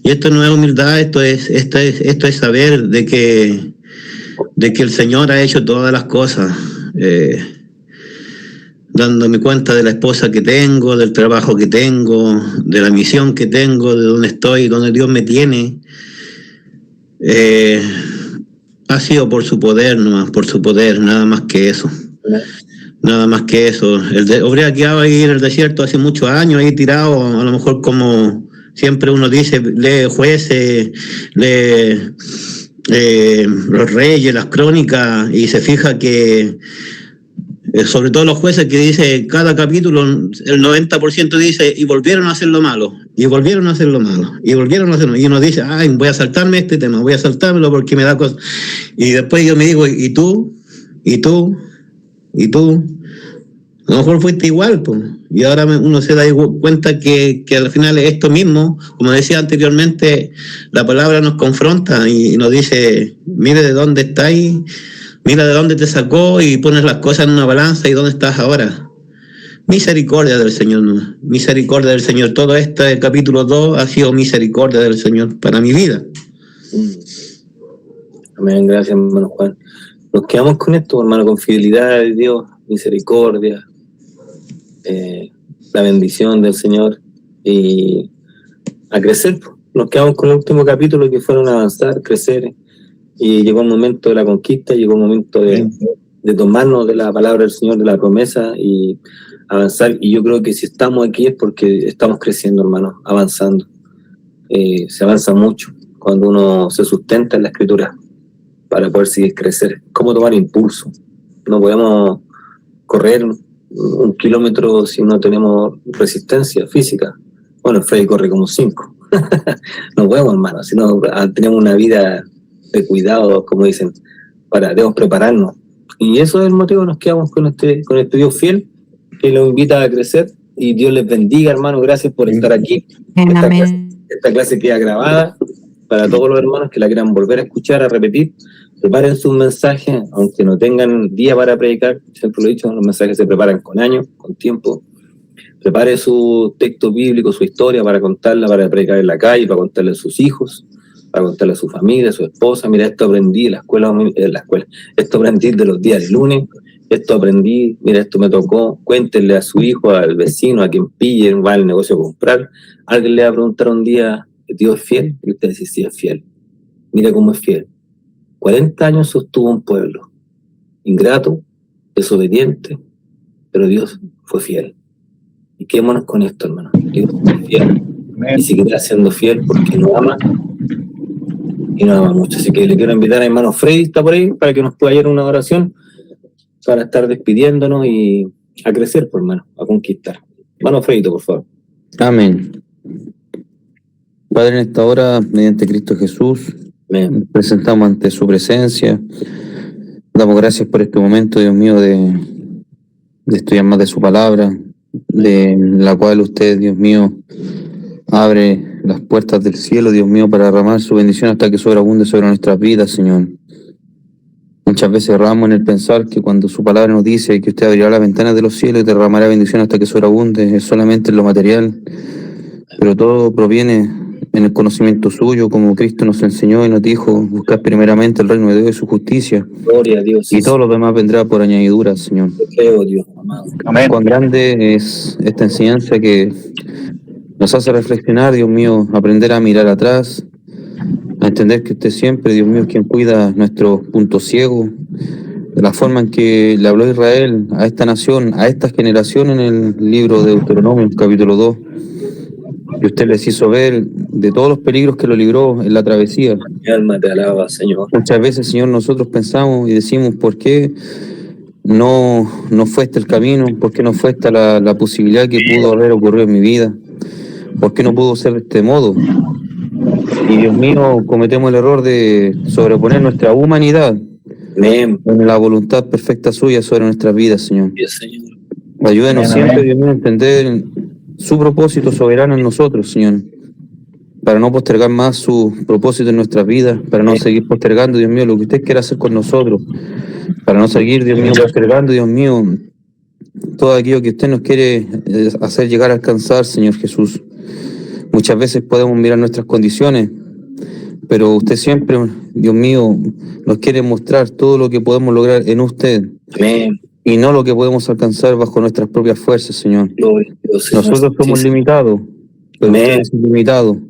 Y esto no es humildad, esto es saber de que el Señor ha hecho todas las cosas, dándome cuenta de la esposa que tengo, del trabajo que tengo, de la misión que tengo, de donde estoy, donde Dios me tiene. Ha sido por su poder nomás, por su poder, nada más que eso. Nada más que eso. Habría quedado ahí en el desierto hace muchos años, ahí tirado, a lo mejor como siempre uno dice, lee Jueces, lee Los Reyes, las Crónicas, y se fija que sobre todo los jueces, que dice cada capítulo, el 90% dice, y volvieron a hacer lo malo, y volvieron a hacer lo malo, y volvieron a hacerlo, y uno dice, ay, voy a saltarme este tema, voy a saltármelo porque me da cosas, y después yo me digo, ¿y tú? ¿Y tú? ¿Y tú? A lo mejor fuiste igual, pues. Y ahora uno se da cuenta que al final es esto mismo, como decía anteriormente, la palabra nos confronta y nos dice, mire de dónde estáis, mira de dónde te sacó, y pones las cosas en una balanza y dónde estás ahora. Misericordia del Señor, ¿no? Misericordia del Señor. Todo este capítulo 2 ha sido misericordia del Señor para mi vida. Amén, gracias, hermano Juan. Nos quedamos con esto, hermano, con fidelidad de Dios, misericordia, la bendición del Señor, y a crecer. Nos quedamos con el último capítulo, que fueron a avanzar, crecer, y llegó el momento de la conquista, llegó el momento de tomarnos de la palabra del Señor, de la promesa, y avanzar. Y yo creo que si estamos aquí es porque estamos creciendo, hermano, avanzando. Se avanza mucho cuando uno se sustenta en la Escritura para poder seguir crecer. ¿Cómo tomar impulso? No podemos correr 1 kilómetro si no tenemos resistencia física. Bueno, Freddy corre como 5. No podemos, hermano, si no tenemos una vida de cuidado, como dicen, debemos prepararnos. Y eso es el motivo, nos quedamos con este Dios fiel, que nos invita a crecer. Y Dios les bendiga, hermano, gracias por estar aquí. Esta clase queda grabada para todos los hermanos que la quieran volver a escuchar, a repetir. Preparen sus mensajes, aunque no tengan día para predicar, siempre lo he dicho, los mensajes se preparan con años, con tiempo. Prepare su texto bíblico, su historia, para contarla, para predicar en la calle, para contarle a sus hijos, para contarle a su familia, a su esposa. Mira, esto aprendí en la escuela, esto aprendí de los días del lunes, esto aprendí, mira, esto me tocó. Cuéntenle a su hijo, al vecino, a quien pille, va al negocio a comprar. Alguien le va a preguntar un día, ¿Dios es fiel? Y usted dice, sí, es fiel. Mira cómo es fiel. 40 años sostuvo un pueblo, ingrato, desobediente, pero Dios fue fiel. Y quedémonos con esto, hermano. Dios es fiel. Y seguirá siendo fiel porque nos ama y nos ama mucho. Así que le quiero invitar a hermano Freddy, está por ahí, para que nos pueda ir una oración para estar despidiéndonos y a crecer, por hermano, a conquistar. Hermano Freddy, por favor. Amén. Padre, en esta hora, mediante Cristo Jesús, nos presentamos ante su presencia. Damos gracias por este momento, Dios mío, de estudiar más de su palabra, de la cual usted, Dios mío, abre las puertas del cielo, Dios mío, para derramar su bendición hasta que sobreabunde sobre nuestras vidas, Señor. Muchas veces erramos en el pensar que cuando su palabra nos dice que usted abrirá las ventanas de los cielos y derramará bendición hasta que sobreabunde, es solamente en lo material, pero todo proviene en el conocimiento suyo, como Cristo nos enseñó y nos dijo, buscad primeramente el reino de Dios y su justicia. Gloria a Dios. Y todo lo demás vendrá por añadidura, Señor. Creo, Dios, amado. Amén. Cuán grande es esta enseñanza que nos hace reflexionar, Dios mío, aprender a mirar atrás, a entender que usted siempre, Dios mío, es quien cuida nuestros puntos ciegos, de la forma en que le habló Israel a esta nación, a esta generación en el libro de Deuteronomio, capítulo 2. Y usted les hizo ver de todos los peligros que lo libró en la travesía. Mi alma te alaba, Señor. Muchas veces, Señor, nosotros pensamos y decimos, ¿por qué no fue este el camino? ¿Por qué no fue esta la posibilidad que pudo haber ocurrido en mi vida? ¿Por qué no pudo ser de este modo? Y Dios mío, cometemos el error de sobreponer nuestra humanidad en la voluntad perfecta suya sobre nuestras vidas, Señor. Dios, Señor. Ayúdenos siempre, Dios mío, a entender su propósito soberano en nosotros, Señor, para no postergar más su propósito en nuestras vidas, para no seguir postergando, Dios mío, lo que usted quiere hacer con nosotros, para no seguir, Dios mío, postergando, Dios mío, todo aquello que usted nos quiere hacer llegar a alcanzar, Señor Jesús. Muchas veces podemos mirar nuestras condiciones, pero usted siempre, Dios mío, nos quiere mostrar todo lo que podemos lograr en usted. Amén. Y no lo que podemos alcanzar bajo nuestras propias fuerzas, Señor. Gloria a Dios, Señor. Nosotros somos limitados, pero usted es ilimitado.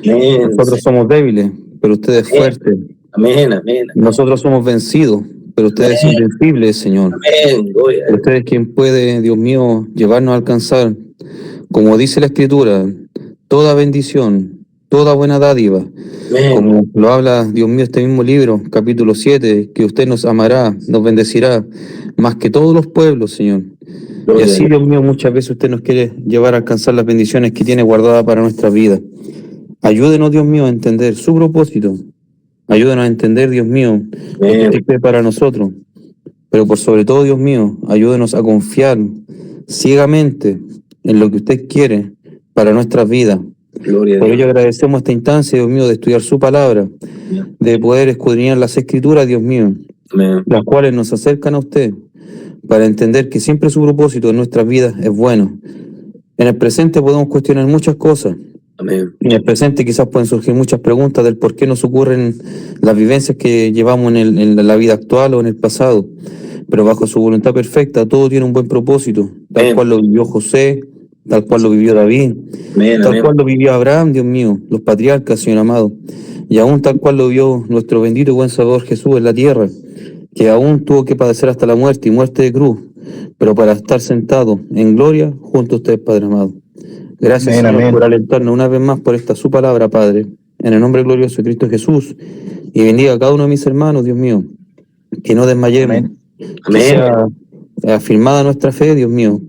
Nosotros somos débiles, pero usted es fuerte. Amén, amén. Nosotros somos vencidos, pero usted es invencible, Señor. Amén, gloria. Usted es quien puede, Dios mío, llevarnos a alcanzar, como dice la Escritura, toda bendición, toda buena dádiva. Amén. Como lo habla, Dios mío, este mismo libro, capítulo 7, que usted nos amará, nos bendecirá, más que todos los pueblos, Señor. Y Gloria a así, Dios. Dios mío, muchas veces usted nos quiere llevar a alcanzar las bendiciones que tiene guardadas para nuestra vida. Ayúdenos, Dios mío, a entender su propósito. Ayúdenos a entender, Dios mío, lo que Amén. usted quiere para nosotros. Pero por sobre todo, Dios mío, ayúdenos a confiar ciegamente en lo que usted quiere para nuestras vidas. Gloria a Por Dios. ello agradecemos esta instancia, Dios mío, de estudiar su palabra, de poder escudriñar las escrituras, Dios mío, Amén. las cuales nos acercan a usted, para entender que siempre su propósito en nuestras vidas es bueno. En el presente podemos cuestionar muchas cosas. Amén. En el presente quizás pueden surgir muchas preguntas del por qué nos ocurren las vivencias que llevamos en la vida actual o en el pasado. Pero bajo su voluntad perfecta, todo tiene un buen propósito, tal Amén. cual lo vivió José, tal cual lo vivió David, Amén. tal Amén. cual lo vivió Abraham, Dios mío, los patriarcas, Señor amado, y aún tal cual lo vio nuestro bendito y buen Salvador Jesús en la tierra, que aún tuvo que padecer hasta la muerte y muerte de cruz, pero para estar sentado en gloria junto a usted, Padre amado. Gracias, Amén, Señor, amén. por alentarnos una vez más por esta su palabra, Padre, en el nombre glorioso de Cristo Jesús, y bendiga a cada uno de mis hermanos, Dios mío, que no desmayemos, Amén. que Amén. sea afirmada nuestra fe, Dios mío,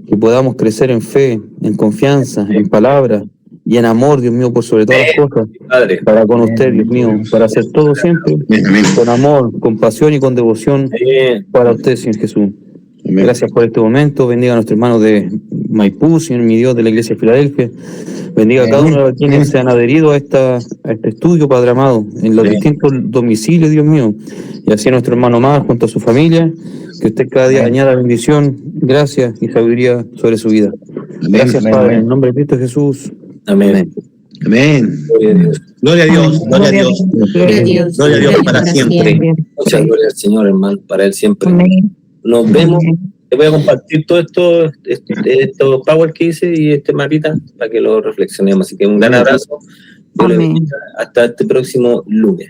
que podamos crecer en fe, en confianza, en palabra y en amor, Dios mío, por sobre todas las cosas, Padre. para con Amén, usted, Dios amén, mío, para hacer todo siempre Amén, amén. con amor, con pasión y con devoción Amén. para usted, Señor Jesús. Amén. Gracias por este momento. Bendiga a nuestros hermanos de Maipú, Señor mi Dios, de la Iglesia de Filadelfia. Bendiga a cada uno de quienes se han adherido a este estudio, Padre amado, en los Amén. distintos domicilios, Dios mío. Y así a nuestro hermano más, junto a su familia, que usted cada día Amén. añada bendición, gracia y sabiduría sobre su vida. Gracias, amén, Padre, amén. en el nombre de Cristo Jesús. Amén. Amén. Gloria a Dios. Gloria a Dios, gloria a Dios. Gloria a Dios. Gloria a Dios para siempre. Muchas gloria al Señor, hermano, para Él siempre. Amén. Nos vemos. Amén. Te voy a compartir todo estos power que hice y este mapita para que lo reflexionemos. Así que un gran abrazo. Dios les Amén. bendiga. Hasta este próximo lunes.